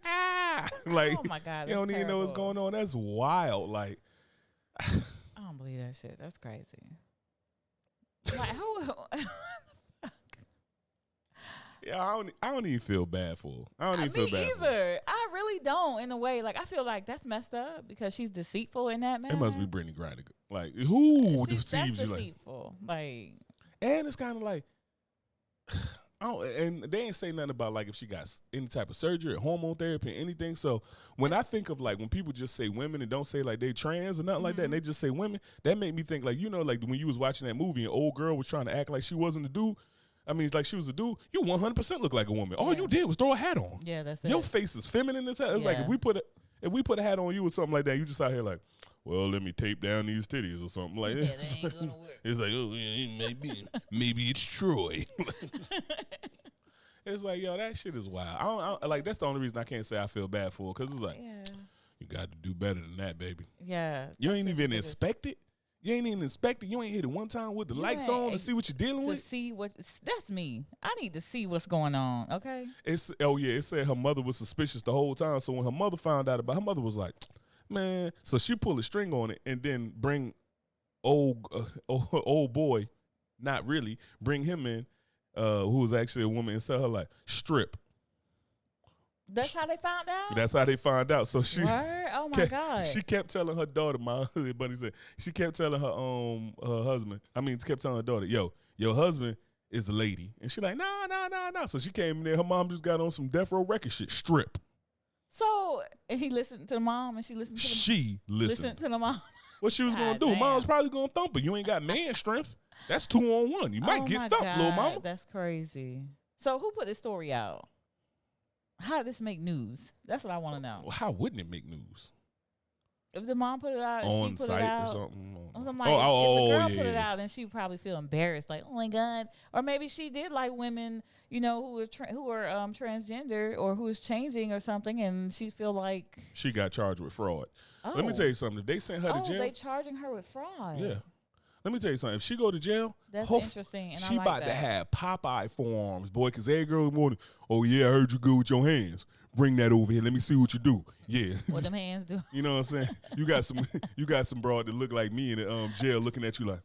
Like Oh my God, you don't that's even know what's terrible. going on. That's wild. Like I don't believe that shit. That's crazy. Like who? yeah, I don't even feel bad for her. I don't even Me feel bad for her. either. I really don't. In a way, like I feel like that's messed up because she's deceitful in that manner. It must be Brittany Griner. Like who That's deceives you? Like, deceitful. Like and it's kind of like, and they ain't say nothing about like if she got any type of surgery or hormone therapy or anything. So when I think of like when people just say women and don't say like they trans or nothing like that, and they just say women, that make me think like like when you was watching that movie and old girl was trying to act like she wasn't a dude. I mean, like she was a dude. You 100% look like a woman. All Yeah. you did was throw a hat on. yeah, that's it. Your face is feminine as hell. It's like Yeah. if we put a hat on you or something like that, you just out here like, well, let me tape down these titties or something like Yeah, that. that ain't gonna work. It's like, oh, yeah, maybe it's Troy. It's like, yo, that shit is wild. I don't like that's the only reason I can't say I feel bad for her because it's like Yeah, you got to do better than that, baby. yeah. You that ain't shit even ridiculous. inspect it. You ain't even inspect it. You ain't hit it one time with the You lights ain't on to ex- see what you're dealing To with. see what that's me. I need to see what's going on. Okay. It said her mother was suspicious the whole time. So when her mother found out about, her mother was like, man. So she pulled a string on it and then bring old boy, not really, bring him in, who was actually a woman, and tell her like strip. That's how they found out. That's how they find out. So she. Word? Oh my kept, God. She kept telling her daughter, my buddy said, she kept telling her husband. Kept telling her daughter, yo, your husband is a lady, and she like, no. So she came in there. Her mom just got on some Death Row Record shit, strip. So and he listened to the mom, and she listened to the She listened. listened to the mom. What she was gonna God do? damn. Mom's probably gonna thump her. You ain't got man strength. That's 2-on-1. You might Oh get my thumped, little God, mama. that's crazy. So who put this story out? How did this make news? That's what I want to know. Well, how wouldn't it make news? If the mom put it out, and she On put it site or out, something? or something like, if the girl put it yeah. out, then she probably feel embarrassed, like, oh my God. Or maybe she did like women, you know, who were transgender or who was changing or something, and she feel like She got charged with fraud. oh, Let me tell you something. If they sent her to jail, they charging her with fraud. yeah. Let me tell you something. If she go to jail, That's interesting. And she I like about that. to have Popeye forearms, boy. Because every girl in the morning, oh yeah, I heard you good with your hands. Bring that over here. Let me see what you do. Yeah. What them hands do? You know what I'm saying? You got some broad that look like me in the jail looking at you like,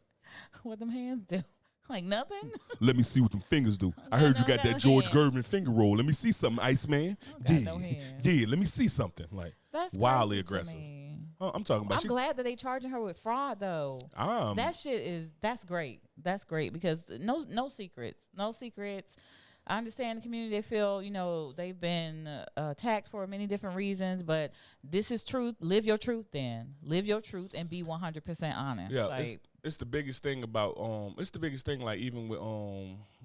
What them hands do? Like nothing. let me see what them fingers do. I heard you got that George hands. Gervin finger roll. Let me see something, Iceman. Got no hands. Yeah, let me see something. Like That's wildly crazy to aggressive. me. I'm talking about I'm glad that they charging her with fraud though. That shit that's great. That's great because no secrets. No secrets. I understand the community, they feel, you know, they've been attacked for many different reasons, but this is truth. Live your truth then. Live your truth and be 100% honest. Yeah, like, it's the biggest thing about it's the biggest thing like even with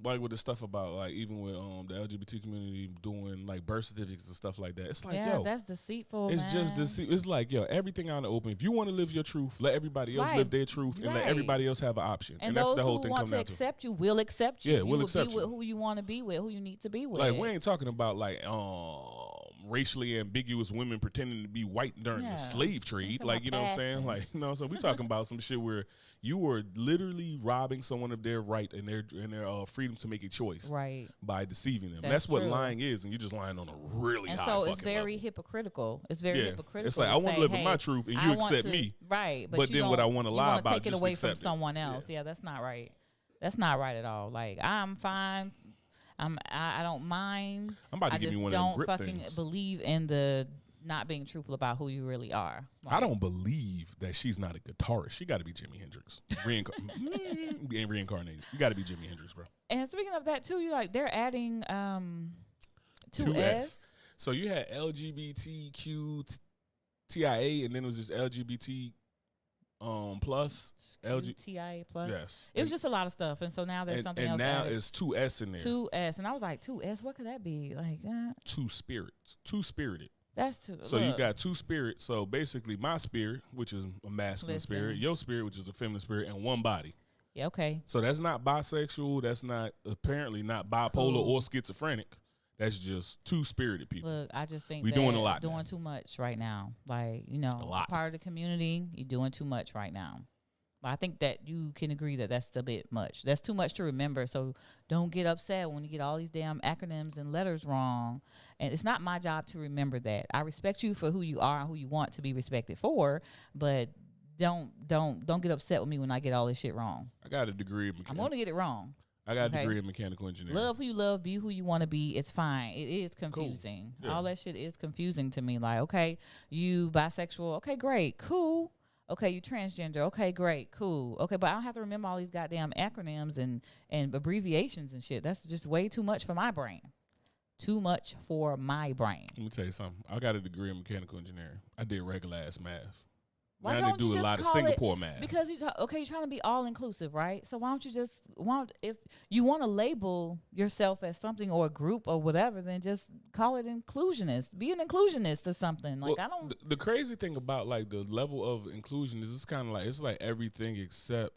like with the stuff about like even with the LGBT community doing like birth certificates and stuff like that. It's like yeah, yo, that's deceitful. it's man. just it's like yo, everything out in the open. If you want to live your truth, let everybody else Right. live their truth and let Right. everybody else have an option. And that's those the whole who thing want come to down to. accept you will accept you. Yeah, you will will accept be you. with who you want to be with, who you need to be with. Like we ain't talking about like racially ambiguous women pretending to be white during Yeah. the slave trade. talking Like, about you know what I'm saying? passing. Like, you know what I'm saying? We talking about some shit where you were literally robbing someone of their right and their freedom to make a choice Right. by deceiving them. That's That's what true. lying is, and you're just lying on a really And high so fucking it's very level. hypocritical. It's very Yeah. hypocritical. It's like, to I wanna say, live in hey, my truth and I you want accept to- me. Right. But you then what I don't- wanna you lie wanna about, take it just away from accept it. someone else. Yeah, that's not right. That's not right at all. Like, I'm fine. I don't mind. I'm about to I give just me one of them don't grip fucking things. believe in the not being truthful about who you really are. I Like, don't believe that she's not a guitarist. She got to be Jimi Hendrix. Being reincarnated. You got to be Jimi Hendrix, bro. And speaking of that too, you like they're adding 2S. So you had LGBTQ TIA, and then it was just LGBT plus LG. TIA plus. Yes, It was just a lot of stuff, and so now there's something and else. now added. it's 2S in there. 2S, and I was like 2S. What could that be? Like Two spirits, two spirited. that's too. So you look, got two spirits. So basically, my spirit, which is a masculine Listen. spirit, your spirit, which is a feminine spirit, and one body. yeah, okay. So that's not bisexual. That's not apparently not bipolar Cool. or schizophrenic. That's just two spirited people. Look, I just think We that doing a lot doing now. too much right now. Like, you know, A lot. part of the community, you're doing too much right now. But I think that you can agree that that's a bit much. That's too much to remember. So don't get upset when you get all these damn acronyms and letters wrong. And it's not my job to remember that. I respect you for who you are and who you want to be respected for, but don't get upset with me when I get all this shit wrong. I got a degree in I'm mechanical. going to get it wrong. I got a okay. degree in mechanical engineering. Love who you love, be who you want to be. It's fine. It is confusing. Yeah. All that shit is confusing to me. Like, okay, you bisexual. Okay, great, cool. Okay, you transgender. Okay, great, cool. Okay, but I don't have to remember all these goddamn acronyms and abbreviations and shit. That's just way too much for my brain. Too much for my brain. Let me tell you something. I got a degree in mechanical engineering. I did regular ass math. Why now don't they you do a just lot of call it- Singapore math. Because you're trying to be all inclusive, right? So why don't you just if you want to label yourself as something or a group or whatever, then just call it inclusionist. Be an inclusionist or something. Like Well, I don't. The crazy thing about like the level of inclusion is it's kind of like it's like everything except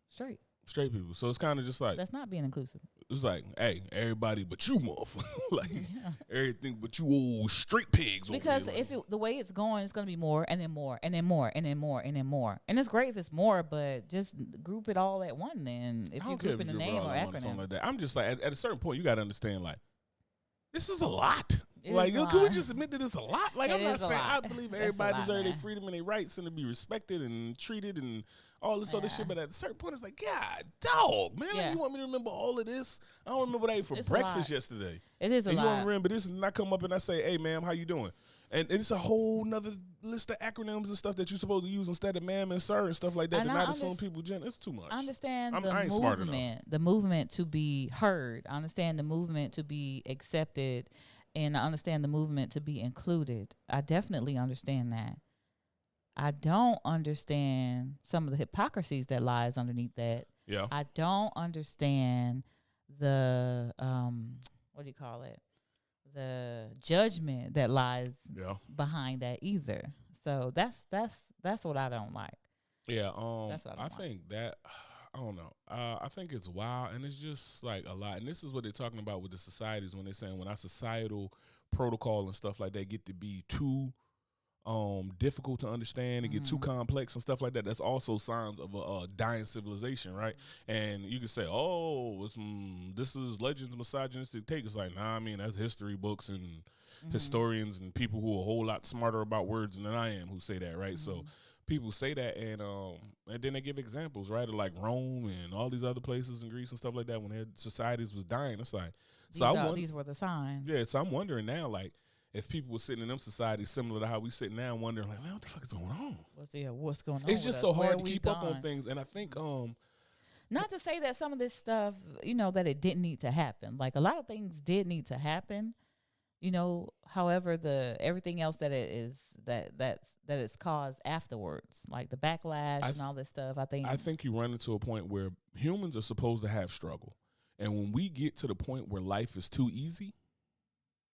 Straight. straight people. So it's kind of just like That's not being inclusive. it's like, hey, everybody but you, motherfucker. Like Yeah. everything but you old straight pigs. over Because here. if the way it's going, it's going to be more and then more and then more and then more and then more. And it's great if it's more, but just group it all at one. Then if I you don't care group if in you the group it name all or in one or something acronym, like that. I'm just like at a certain point you got to understand like this is a lot. It Like, is a can we lot. just admit that it's a lot? Like, It I'm not is a saying lot. I believe It's a everybody lot, deserves their man. freedom and their rights and to be respected and treated and all this other Yeah. shit. But at a certain point, it's like, God, dog, man, like, Yeah. you want me to remember all of this? I don't remember what I ate for It's a breakfast lot. yesterday. it is a And you want lot. to remember this? And I come up and I say, hey, ma'am, how you doing? And it's a whole nother list of acronyms and stuff that you're supposed to use instead of ma'am and sir and stuff like that. And To I not assume underst- people, it's too much. I understand I ain't smart enough. the movement to be heard. I understand the movement to be accepted, and I understand the movement to be included. I definitely understand that. I don't understand some of the hypocrisies that lies underneath that. Yeah. I don't understand the what do you call it? The judgment that lies Yeah. behind that either. So that's what I don't like. Yeah. That's what I I don't like. think that I don't know. I think it's wild, and it's just like a lot. And this is what they're talking about with the societies when they're saying when our societal protocol and stuff like that get to be too difficult to understand and get too complex and stuff like that. That's also signs of a dying civilization, right? And you can say, oh, this is legends misogynistic take. It's like, nah, I mean, that's history books and historians and people who are a whole lot smarter about words than I am who say that, right? So people say that, and then they give examples, right, of like Rome and all these other places in Greece and stuff like that when their societies was dying. It's like, These were the signs. yeah, so I'm wondering now, like, if people were sitting in them societies similar to how we sit now, wondering like, man, what the fuck is going on? What's going on? It's just so Where hard to we keep up on gone? things, and I think Not to say that some of this stuff, that it didn't need to happen. Like a lot of things did need to happen. However, everything else that it is that it's caused afterwards, like the backlash and all this stuff. I think you run into a point where humans are supposed to have struggle, and when we get to the point where life is too easy,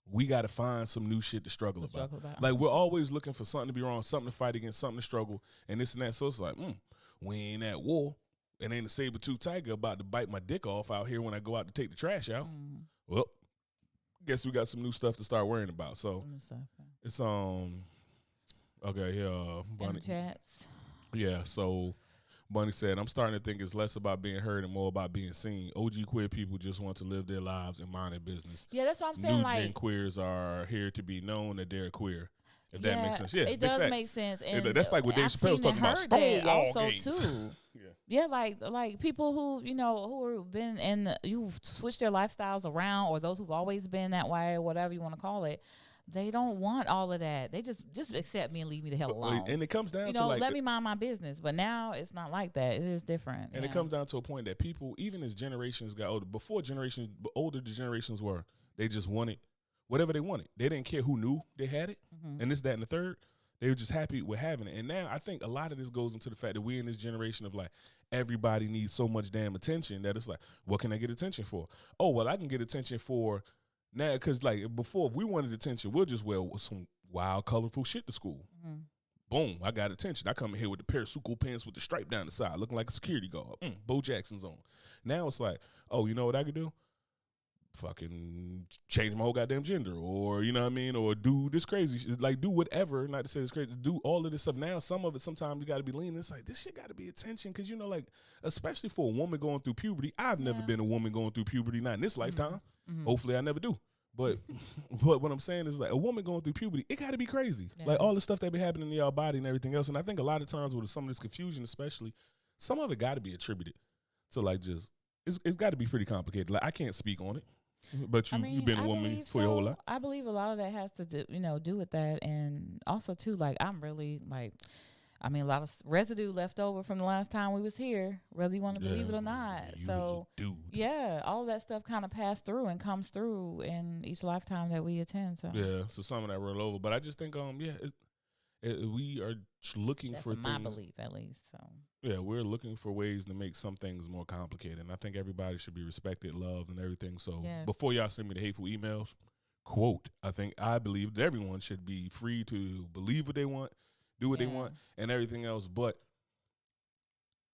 we got to find some new shit to struggle about. Like we're always looking for something to be wrong, something to fight against, something to struggle, and this and that. So it's like, we ain't at war. It ain't a saber-tooth tiger about to bite my dick off out here when I go out to take the trash out. Well, guess we got some new stuff to start worrying about. So it's okay, yeah, Bunny. Chats. Yeah, so Bunny said, I'm starting to think it's less about being heard and more about being seen. OG queer people just want to live their lives and mind their business. Yeah, that's what I'm saying. New gen queers are here to be known that they're queer. If that makes sense. Yeah, it does make sense. And that's like what Dave Chappelle was talking about. Stonewall games. Too. Yeah, like people who who have been you switch their lifestyles around, or those who've always been that way, or whatever you want to call it. They don't want all of that. They just accept me and leave me the hell alone. And it comes down to like, let me mind my business. But now it's not like that. It is different. And it comes down to a point that people, even as generations got older, older the generations were, they just wanted whatever they wanted. They didn't care who knew they had it, and this, that, and the third. They were just happy with having it. And now I think a lot of this goes into the fact that we're in this generation of like, everybody needs so much damn attention that it's like, what can I get attention for? Oh, well, I can get attention for now, because like before, if we wanted attention, we'll just wear some wild, colorful shit to school. Boom, I got attention. I come in here with the Parasuco pants with the stripe down the side, looking like a security guard. Bo Jackson's on. Now it's like, oh, you know what I could do? Fucking change my whole goddamn gender, or you know what I mean, or do this crazy shit, like do whatever, not to say it's crazy, do all of this stuff. Now some of it sometimes you got to be leaning. It's like this shit got to be attention, because like especially for a woman going through puberty. I've never been a woman going through puberty, not in this lifetime. Hopefully I never do. But what I'm saying is like a woman going through puberty, it got to be crazy. Like all the stuff that be happening in y'all body and everything else. And I think a lot of times with some of this confusion, especially, some of it got to be attributed to like just it's got to be pretty complicated. Like I can't speak on it. But you've been a woman for your whole life. I believe a lot of that has to do with that, and also too, like I'm really like, a lot of residue left over from the last time we was here, whether you want to believe it or not. So yeah, all of that stuff kind of passed through and comes through in each lifetime that we attend. So yeah, so some of that roll over, but I just think we are looking for things. That's my belief, at least. So yeah, we're looking for ways to make some things more complicated. And I think everybody should be respected, loved, and everything. So before y'all send me the hateful emails, quote, I believe that everyone should be free to believe what they want, do what they want, and everything else. But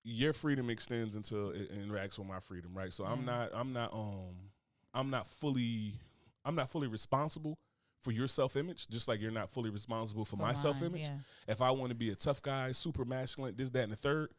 your freedom extends into it interacts with my freedom, right? So I'm not fully responsible for your self-image, just like you're not fully responsible for my self-image. If I want to be a tough guy, super masculine, this, that, and the third,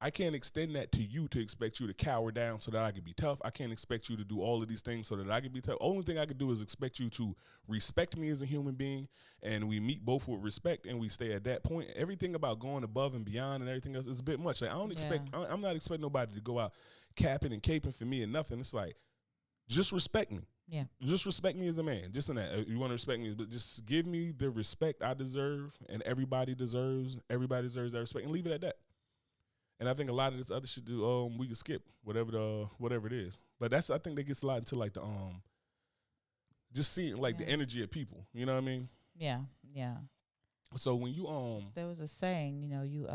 I can't extend that to you to expect you to cower down so that I can be tough. I can't expect you to do all of these things so that I can be tough. Only thing I can do is expect you to respect me as a human being, and we meet both with respect, and we stay at that point. Everything about going above and beyond and everything else is a bit much. Like I'm not expecting nobody to go out capping and caping for me and nothing. It's like, just respect me. Yeah. Just respect me as a man. Just in that. You want to respect me, but just give me the respect I deserve, and everybody deserves that respect, and leave it at that. And I think a lot of this other shit we can skip whatever it is. But I think that gets a lot into like the just seeing like the energy of people. You know what I mean? Yeah, yeah. So when you There was a saying, you know, you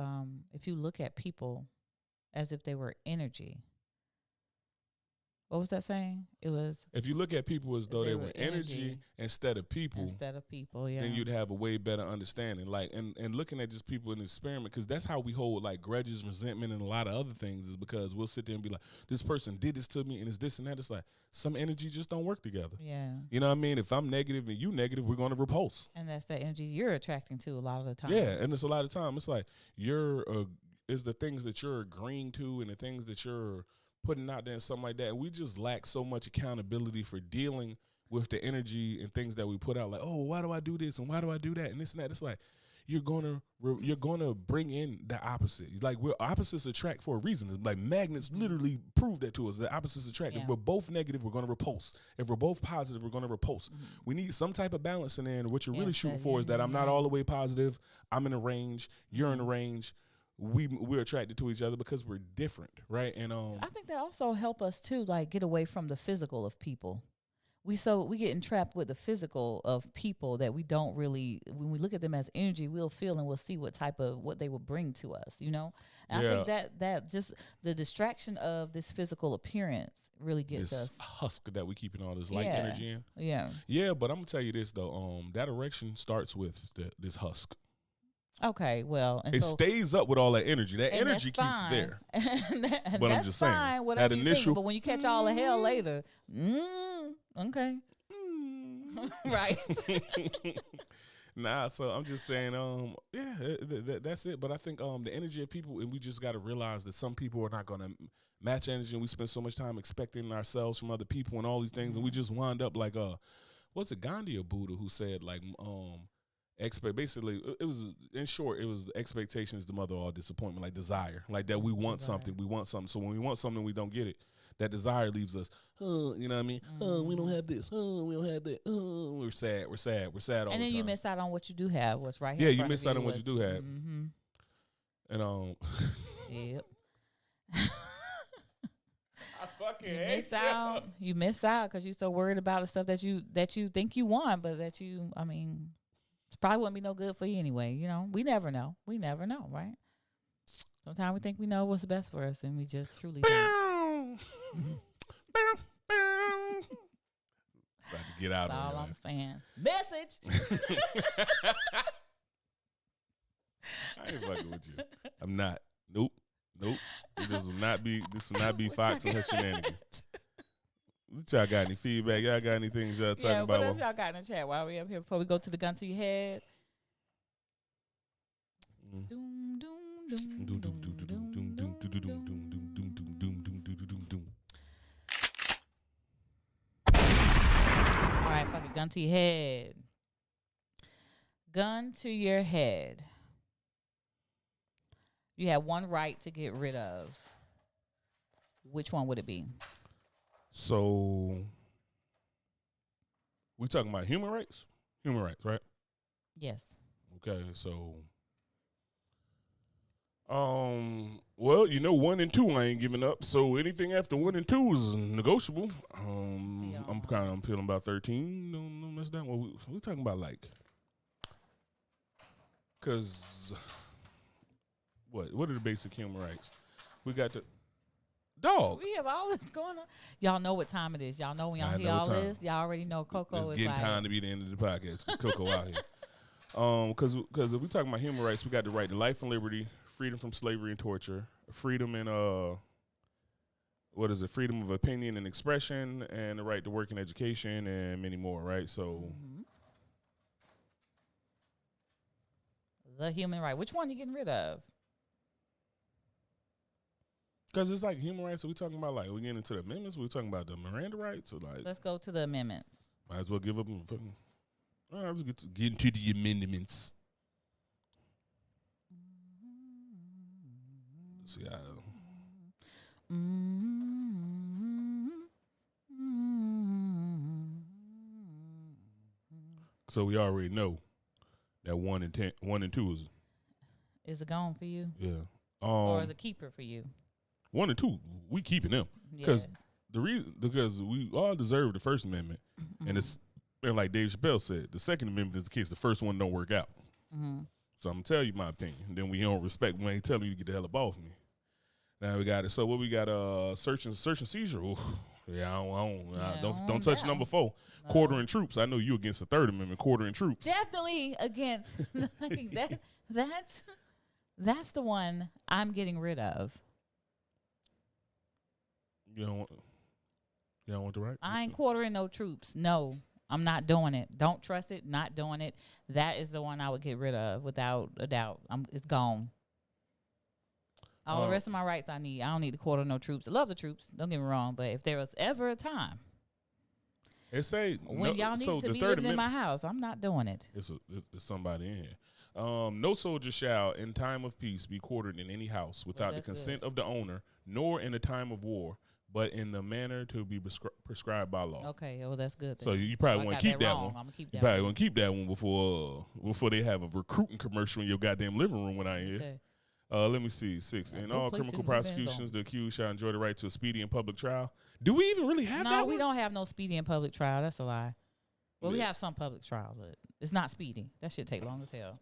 if you look at people as if they were energy. What was that saying? It was if you look at people as though they were energy instead of people, yeah. then you'd have a way better understanding. Like, and looking at just people in the experiment, because that's how we hold like grudges, resentment, and a lot of other things, is because we'll sit there and be like, this person did this to me, and it's this and that. It's like some energy just don't work together. Yeah. You know what I mean? If I'm negative and you negative, we're going to repulse. And that's that energy you're attracting to a lot of the time. Yeah, and it's a lot of time. It's like is the things that you're agreeing to and the things that you're putting out there and something like that. And we just lack so much accountability for dealing with the energy and things that we put out. Like, oh, why do I do this and why do I do that and this and that? It's like you're gonna bring in the opposite. Like, we're opposites attract for a reason. Like magnets literally prove that to us. The opposites attract. Yeah. If we're both negative, we're gonna repulse. If we're both positive, we're gonna repulse. We need some type of balance in there. And what you're really shooting for is that I'm not all the way positive. I'm in a range. You're in a range. We're attracted to each other because we're different, right? And I think that also help us too, like get away from the physical of people. We get entrapped with the physical of people that we don't really, when we look at them as energy, we'll feel and we'll see what they will bring to us, you know? And I think that just the distraction of this physical appearance really gets this us. husk that we keeping all this light energy in. Yeah. Yeah, but I'm gonna tell you this though, that erection starts with this husk. Okay, well, and it so, stays up with all that energy. That energy keeps fine. there. and but I'm just saying, whatever that you initial. think, but when you catch all the hell later, okay, right? Nah, so I'm just saying, that's it. But I think the energy of people, and we just got to realize that some people are not going to match energy, and we spend so much time expecting ourselves from other people and all these things, and we just wind up like what's it, Gandhi or Buddha, who said like basically it was, in short, it was expectation is the mother of all disappointment, like desire, like that we want something. So when we want something, we don't get it. That desire leaves us, you know what I mean? We don't have this. We don't have that. We're sad all the time. And then you miss out on what you do have, what's right here. Yeah, you miss out on what you do have. Mm-hmm. And yep. I fucking hate you miss out because you're so worried about the stuff that you think you want, but that you, I mean, it probably wouldn't be no good for you anyway. You know, we never know, right? Sometimes we think we know what's best for us, and we just truly don't. About to get out That's of all here. I'm saying. Message. I ain't fucking with you. I'm not. Nope. This will not be Fox and her shenanigans. Y'all got any feedback? Y'all got any things y'all talking about? What else y'all got in the chat while we up here before we go to the gun to your head? Doom, doom, doom, doom, doom, doom, doom, doom, doom, doom, doom, doom. All right, fuck it. Gun to your head. Gun to your head. You have one right to get rid of. Which one would it be? So, we talking about human rights? Human rights, right? Yes. Okay, so, well, 1 and 2 I ain't giving up. So anything after 1 and 2 is negotiable. I'm feeling about 13. No mess down. Well, we talking about like, cause what are the basic human rights? We got the dog. We have all this going on. Y'all know what time it is. Y'all know when y'all hear all this. Y'all already know Coco is getting like, time to be the end of the podcast. Coco out here. Because if we talking about human rights, we got the right to life and liberty, freedom from slavery and torture, freedom and freedom of opinion and expression, and the right to work and education, and many more. Right. So. The human right. Which one you getting rid of? Because it's like human rights. So we talking about like we getting into the amendments. We talking about the Miranda rights. Or like, let's go to the amendments. Might as well give up. All right, let's get into the amendments. Let's see how. So we already know that 1 and 2 is it gone for you? Yeah. Or is it keeper for you? 1 and 2, we keeping them because because we all deserve the First Amendment, and like Dave Chappelle said, the Second Amendment is in case the first one don't work out. Mm-hmm. So I'm gonna tell you my opinion. Then we don't respect. We ain't telling you to get the hell up off me. Now we got it. So what we got? Search and seizure. Ooh, yeah, don't touch number 4. No. Quartering troops. I know you against the Third Amendment. Quartering troops. Definitely against. That's the one I'm getting rid of. You don't want the right? I ain't quartering no troops. No, I'm not doing it. Don't trust it. Not doing it. That is the one I would get rid of without a doubt. It's gone. All the rest of my rights I need. I don't need to quarter no troops. I love the troops. Don't get me wrong. But if there was ever a time when y'all need to be living in my house, I'm not doing it. It's somebody in here. No soldier shall, in time of peace, be quartered in any house without the consent of the owner, nor in the time of war, but in the manner to be prescribed by law. Okay, well that's good. Then. So you probably want to keep that one. I'm gonna keep that. You probably want to keep that one before they have a recruiting commercial in your goddamn living room when I ain't here. Let me see. 6. In all criminal prosecutions, the accused shall enjoy the right to a speedy and public trial. Do we even really have that? No, we don't have no speedy and public trial. That's a lie. Well, we have some public trials, but it's not speedy. That shit take long as hell.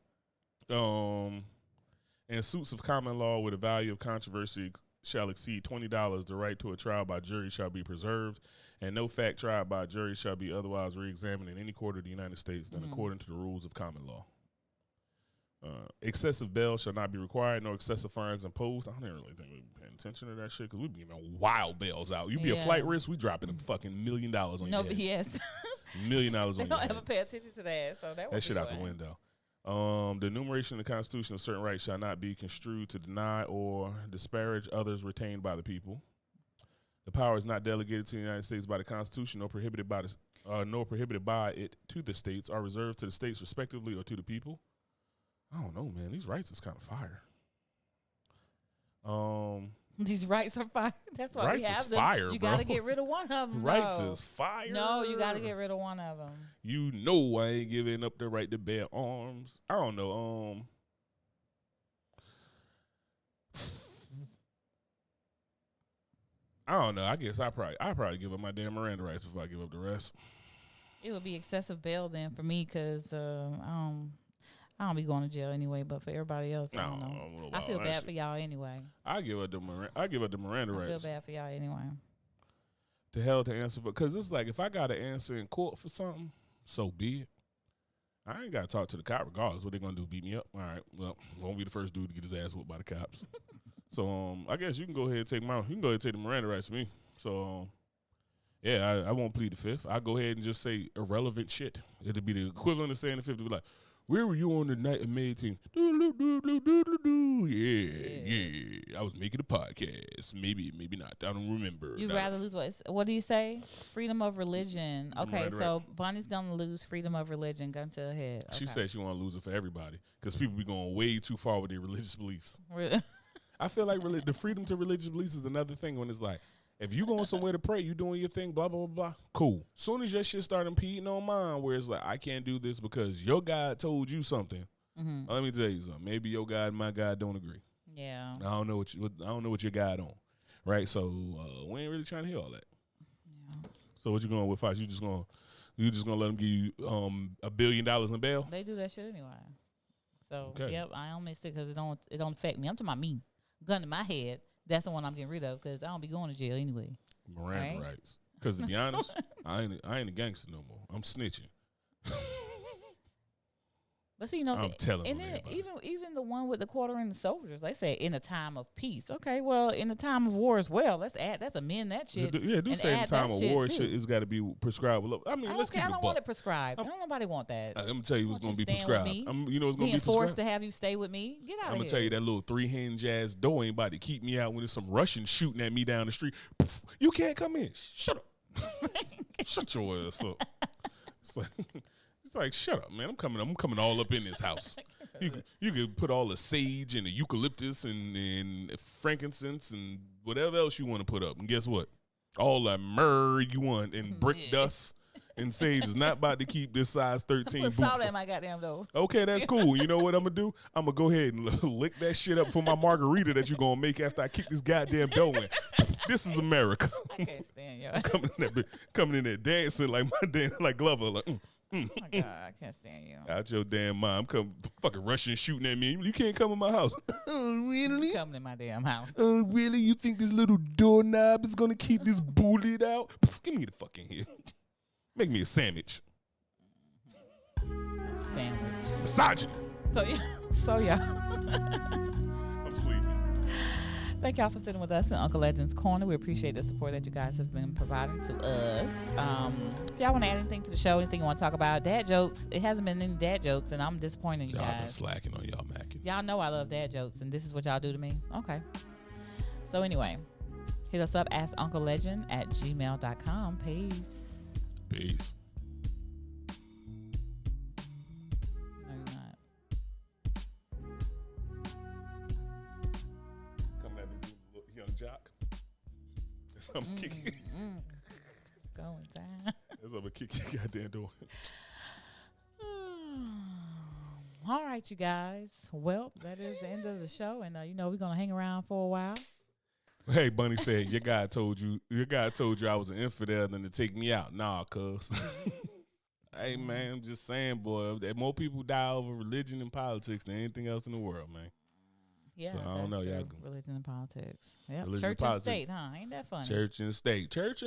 In suits of common law where the value of controversy shall exceed $20, the right to a trial by jury shall be preserved, and no fact tried by a jury shall be otherwise reexamined in any court of the United States than according to the rules of common law. Excessive bail shall not be required, nor excessive fines imposed. I don't really think we're paying attention to that shit because we've been giving wild bails out. You be a flight risk, we dropping a fucking $1 million on you. No, yes. $1 million on you. They don't ever pay attention to that, so that shit out the window. The enumeration of the Constitution of certain rights shall not be construed to deny or disparage others retained by the people. The power is not delegated to the United States by the Constitution, nor prohibited by it to the states, are reserved to the states respectively or to the people. I don't know, man. These rights is kind of fire. These rights are fire. That's why rights we have is them. Fire, you bro. gotta get rid of one of them. Rights is fire. No, you gotta get rid of one of them. You know I ain't giving up the right to bear arms. I don't know. I don't know. I guess I probably give up my damn Miranda rights before I give up the rest. It would be excessive bail then for me because I don't be going to jail anyway, but for everybody else, I don't know. I feel bad for y'all anyway. I give up the Miranda rights. I feel bad for y'all anyway. To hell to answer for, because it's like if I got to answer in court for something, so be it. I ain't got to talk to the cop regardless. What they gonna do? Beat me up? All right. Well, won't be the first dude to get his ass whooped by the cops. So I guess you can go ahead and take the Miranda rights to me. So yeah, I won't plead the fifth. I'll go ahead and just say irrelevant shit. It'll be the equivalent of saying the fifth. It'll be like, where were you on the night of May 18th? Yeah. I was making a podcast. Maybe not. I don't remember. You'd rather lose what do you say? Freedom of religion. Okay, so Bonnie's going to lose freedom of religion. Gun to her head. Okay. She said she want to lose it for everybody because people be going way too far with their religious beliefs. Really? I feel like the freedom to religious beliefs is another thing when it's like, if you going somewhere to pray, you doing your thing, blah, blah, blah, blah, cool. Soon as your shit start impeding on mine, where it's like, I can't do this because your God told you something. Mm-hmm. Let me tell you something. Maybe your God and my God don't agree. Yeah. I don't know what your God on, right? So we ain't really trying to hear all that. Yeah. So what you going with, Fox? You just gonna let them give you $1 billion in bail? They do that shit anyway. So yep, I don't miss it because it don't affect me. I'm talking about me. Gun to my head. That's the one I'm getting rid of because I don't be going to jail anyway. Miranda rights. Because to be honest, I ain't a gangster no more. I'm snitching. But see, I'm telling and then even the one with the quartering the soldiers, they say in a time of peace. Okay, well, in a time of war as well. Let's amend that shit. Yeah, do say in a time of war, shit it's got to be prescribed. I mean, let's keep it. I don't want it prescribed. Don't nobody want that. I'm gonna tell you what's gonna be prescribed. You know what's gonna be forced to have you stay with me. Get out of here. I'm gonna tell you that little 3-hinge ass door ain't about to keep me out when there's some Russians shooting at me down the street. Poof, you can't come in. Shut up. Shut your ass up. It's like, shut up, man. I'm coming all up in this house. You could put all the sage and the eucalyptus and frankincense and whatever else you want to put up. And guess what? All that myrrh you want and brick dust and sage is not about to keep this size 13 put salt in my goddamn door. Okay, that's cool. You know what I'm going to do? I'm going to go ahead and lick that shit up for my margarita that you're going to make after I kick this goddamn dough in. This is America. I can't stand you. Coming in there dancing like Glover. Like, Oh my God, I can't stand you. Out your damn mom, come fucking rushing, shooting at me. You can't come in my house. Oh, really? Coming in my damn house. Oh, really? You think this little doorknob is gonna keep this bullet out? Give me the fuck in here. Make me a sandwich. Sandwich. Misogyny. So yeah. I'm sleeping. Thank y'all for sitting with us in Uncle Legend's Corner. We appreciate the support that you guys have been providing to us. If y'all want to add anything to the show, anything you want to talk about, dad jokes. It hasn't been any dad jokes, and I'm disappointed in you Y'all been guys. slacking on y'all Mackin. Y'all know I love dad jokes, and this is what y'all do to me. Okay. So anyway, hit us up, askunclelegend@gmail.com. Peace. Peace. No, you're not. Coming at me, little young jock. That's how I'm kicking. It's going down. That's how I'm kicking your goddamn door. All right, you guys. Well, that is the end of the show, and we're gonna hang around for a while. Hey, Bunny said your guy told you I was an infidel than to take me out. Nah, cuz. Hey man, I'm just saying, boy, that more people die over religion and politics than anything else in the world, man. Yeah, So I don't know, true. y'all. Religion and politics. Yep. Religion Church and politics. and state, huh? Ain't that funny? Church and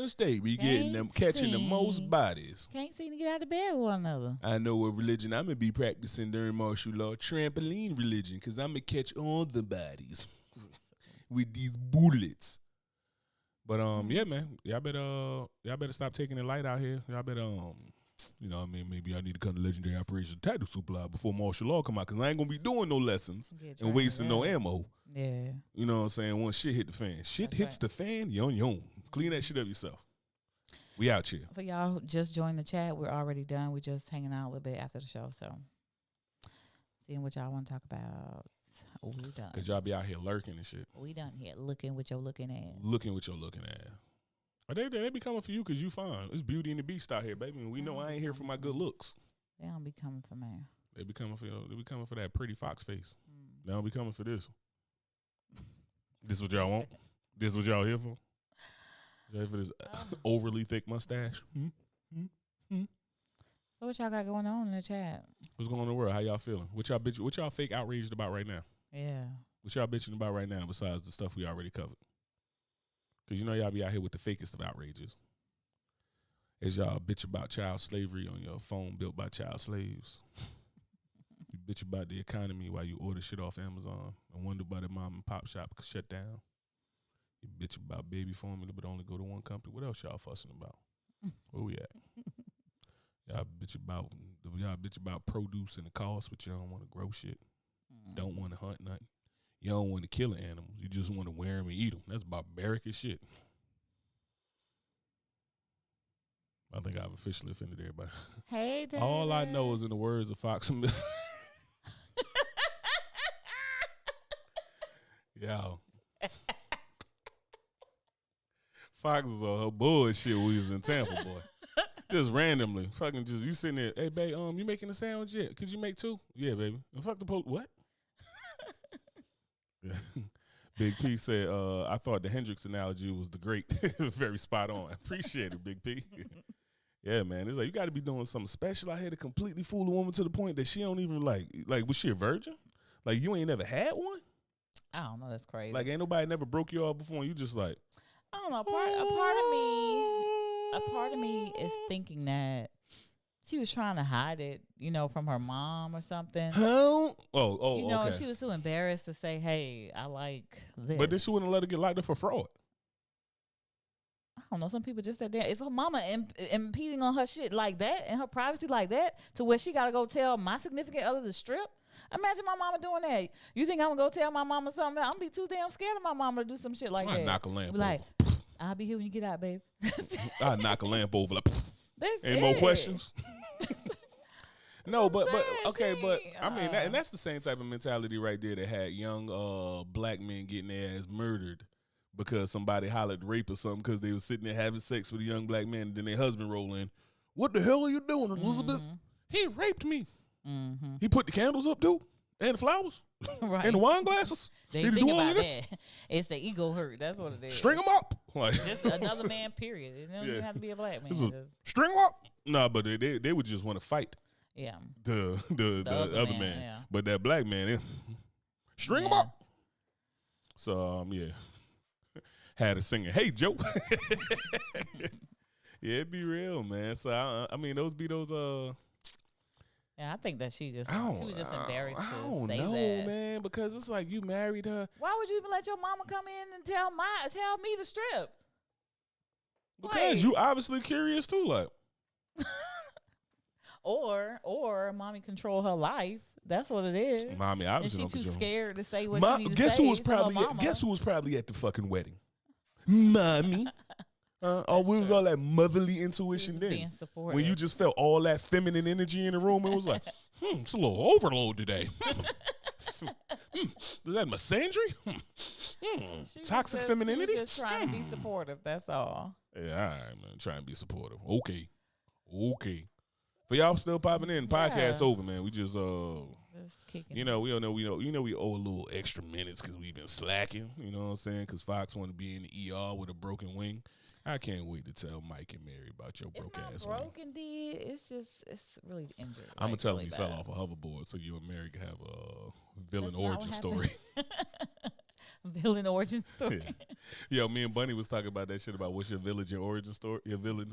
state. We Can't catching the see. most bodies. Can't seem to get out of bed with one another. I know what religion I'm gonna be practicing during martial law. Trampoline religion, cause I'm gonna catch all the bodies with these bullets. But yeah, man, y'all better stop taking it light out here. Y'all better maybe I need to come to Legendary Operation Tactical Supply before martial law come out, cause I ain't gonna be doing no lessons and wasting no ammo. Yeah. You know what I'm saying? Once shit hit the fan, That's hits the fan. You're on your own. Clean that shit up yourself. We out here. For y'all who just joined the chat, we're already done. We're just hanging out a little bit after the show, so seeing what y'all want to talk about. We're done. Cause y'all be out here lurking and shit. We done here looking what you're looking at. Looking what you're looking at. They be coming for you because you fine. It's Beauty and the Beast out here, baby. And we know I ain't here for my good looks. They don't be coming for me. They be coming for that pretty fox face. They don't be coming for this. This what y'all want? This what y'all here for? Y'all here for this overly thick mustache? So what y'all got going on in the chat? What's going on in the world? How y'all feeling? What y'all fake outraged about right now? Yeah. What y'all bitching about right now besides the stuff we already covered? Because y'all be out here with the fakest of outrages. As y'all bitch about child slavery on your phone built by child slaves. You bitch about the economy while you order shit off Amazon and wonder why the mom and pop shop shut down. You bitch about baby formula but only go to one company. What else y'all fussing about? Where we at? Y'all bitch about produce and the cost, but you don't want to grow shit. Don't want to hunt nothing. You don't want to kill animals. You just want to wear them and eat them. That's barbaric as shit. I think I've officially offended everybody. Hey, Dad. All I know is in the words of Fox and Miller. Yo. Fox was on her bullshit when we was in Tampa, boy. Just randomly. Fucking just, you sitting there, hey, babe, you making a sandwich yet? Could you make two? Yeah, baby. And fuck the what? Yeah. Big P said, I thought the Hendrix analogy was the great. Very spot on. Appreciate it, Big P. Yeah, man. It's like you got to be doing something special out here to completely fool a woman to the point that she don't even like, was she a virgin? Like, you ain't never had one? I don't know. That's crazy. Like, ain't nobody never broke you off before and you just like. I don't know. A part of me is thinking that she was trying to hide it, from her mom or something. Huh? Oh, okay. She was too embarrassed to say, hey, I like this. But then she wouldn't let her get locked up for fraud. I don't know. Some people just said that if her mama impeding on her shit like that and her privacy like that to where she got to go tell my significant other to strip. Imagine my mama doing that. You think I'm going to go tell my mama something? I'm going to be too damn scared of my mama to do some shit like that. I'll knock a lamp like, over. I'll be here when you get out, babe. I'll knock a lamp over. Like, That's any it. more questions? No, but okay, but I mean, Uh-uh. and that's the same type of mentality right there that had young black men getting their ass murdered because somebody hollered rape or something because they was sitting there having sex with a young black man and then their husband roll in. What the hell are you doing, Elizabeth? He raped me. He put the candles up too, and the flowers, Right. and the wine glasses. They Did he think do all about of this? that. It's the ego hurt. That's what it is. String them up. Like just another man. Period. It don't even have to be a black man. String walk. Nah, but they would just want to fight. Yeah. The other man. Yeah. But that black man, string him up. So yeah, had her singing, "Hey Joe." Yeah, it be real, man. So I mean, those be those. Yeah, I think that she was just embarrassed to say know, that, man, because it's like you married her. Why would you even let your mama come in and tell me to strip? Because you obviously curious too, like. or mommy control her life. That's what it is. Mommy obviously and she don't too control. scared to say what she need to say. Guess who was probably at the fucking wedding? Mommy. Or we was all that motherly intuition then. Being supportive. When you just felt all that feminine energy in the room, it was like, it's a little overload today. Is that misandry? Toxic femininity? She was just trying to be supportive, that's all. Yeah, all right, man. Trying to be supportive. Okay. For y'all still popping in, podcast over, man. We just kicking. we don't know. We owe a little extra minutes because we've been slacking. You know what I'm saying? Because Fox want to be in the ER with a broken wing. I can't wait to tell Mike and Mary about your broke ass. It's not broken, D. It's really injured. I'm gonna tell him he bad. fell off a hoverboard, so you and Mary can have a villain origin story. Villain origin story. Yo, me and Bunny was talking about that shit about what's your villain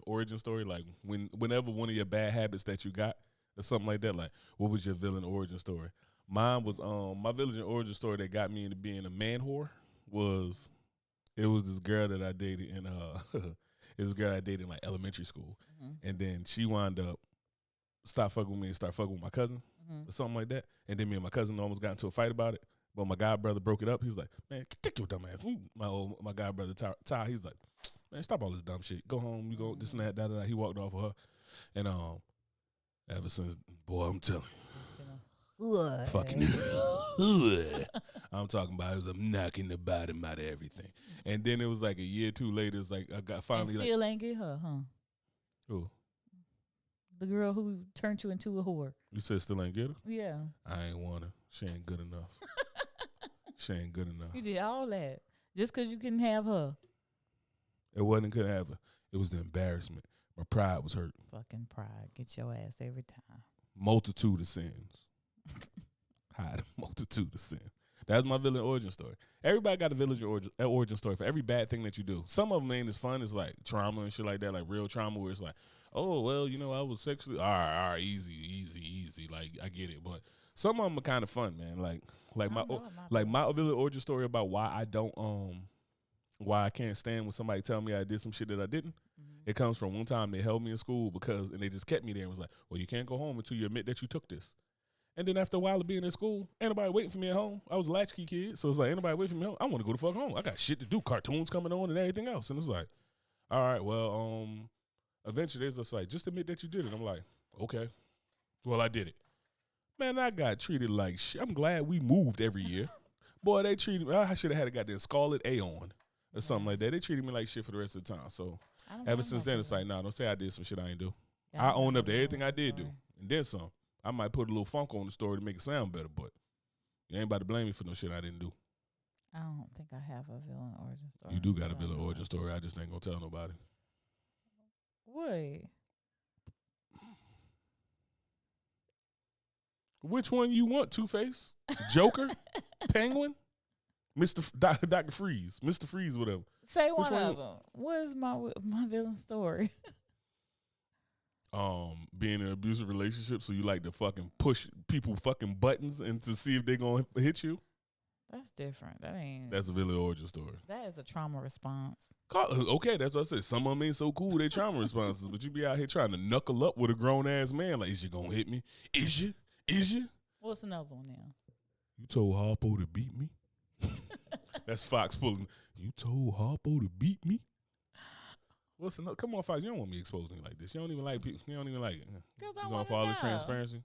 origin story. Like whenever one of your bad habits that you got or something like that. Like what was your villain origin story? Mine was my villain origin story that got me into being a man whore was. It was this girl that I dated in like elementary school, and then she wound up stop fucking with me and start fucking with my cousin or something like that. And then me and my cousin almost got into a fight about it. But my god brother broke it up. He was like, "Man, take your dumb ass." My god brother Ty, he's like, "Man, stop all this dumb shit. Go home. You go this and that. Da, da, da." He walked off with her, and ever since, boy, I'm telling you. Fucking I'm talking about it was knocking the bottom out of everything. And then it was like a year or two later, it's like I got finally and still ain't get her, huh? Who? The girl who turned you into a whore. You said still ain't get her? Yeah. I ain't want her. She ain't good enough. She ain't good enough. You did all that just because you couldn't have her. It wasn't couldn't have her. It was the embarrassment. My pride was hurt. Fucking pride. Get your ass every time. Multitude of sins. Hide a multitude of sin. That's my villain origin story. Everybody got a villain origin story for every bad thing that you do. Some of them ain't as fun as like trauma and shit like that, like real trauma where it's like, oh, well, I was sexually, all right, easy. Like, I get it. But some of them are kind of fun, man. Like my villain origin story about why I can't stand when somebody tell me I did some shit that I didn't. It comes from one time they held me in school and they just kept me there and was like, well, you can't go home until you admit that you took this. And then after a while of being in school, ain't nobody waiting for me at home. I was a latchkey kid, so it's like, ain't nobody waiting for me home. I want to go the fuck home. I got shit to do, cartoons coming on and everything else. And it's like, all right, well, eventually it's just like, just admit that you did it. I'm like, okay, well, I did it. Man, I got treated like shit. I'm glad we moved every year. Boy, they treated me, I should have had a goddamn Scarlet A on or something like that. They treated me like shit for the rest of the time. So ever since then, it's like, nah, don't say I did some shit I ain't do. I own up to everything I did do. And then some. I might put a little funk on the story to make it sound better, but you ain't about to blame me for no shit I didn't do. I don't think I have a villain origin story. You do got a villain origin story. I just ain't gonna tell nobody. Wait. Which one you want, Two-Face? Joker? Penguin? Dr. Freeze? Mr. Freeze, whatever. Say one of them. What is my villain story? Being in an abusive relationship, so you like to fucking push people fucking buttons and to see if they gonna hit you. That's different. That's a villain origin story. That is a trauma response. Okay, that's what I said. Some of them ain't so cool. They trauma responses, but you be out here trying to knuckle up with a grown ass man. Like, is you gonna hit me? Is you? What's another one now? You told Harpo to beat me. That's Fox pulling. You told Harpo to beat me. What's another? Come on, Fox. You don't want me exposing you like this. You don't even like people. You don't even like it. Because I want to want for all this transparency.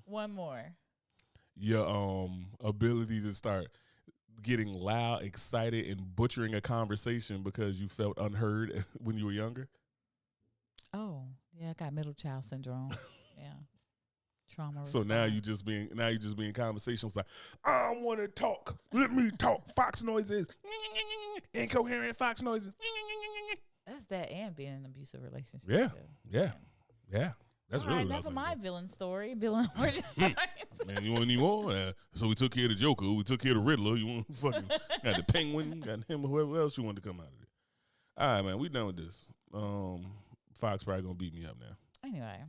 One more. Your ability to start getting loud, excited, and butchering a conversation because you felt unheard when you were younger. Oh, yeah, I got middle child syndrome. Yeah. Trauma. So now you just being conversations like, I want to talk. Let me talk. Fox noise is incoherent fox noises. That's that and being in an abusive relationship. Yeah, too. yeah. That's All really right, what I enough was of my thinking. villain story. Villain origin stories. Man, you want any more? So we took care of the Joker. We took care of the Riddler. You want fucking got the Penguin, got him, whoever else you wanted to come out of it. All right, man, we done with this. Fox probably gonna beat me up now. Anyway,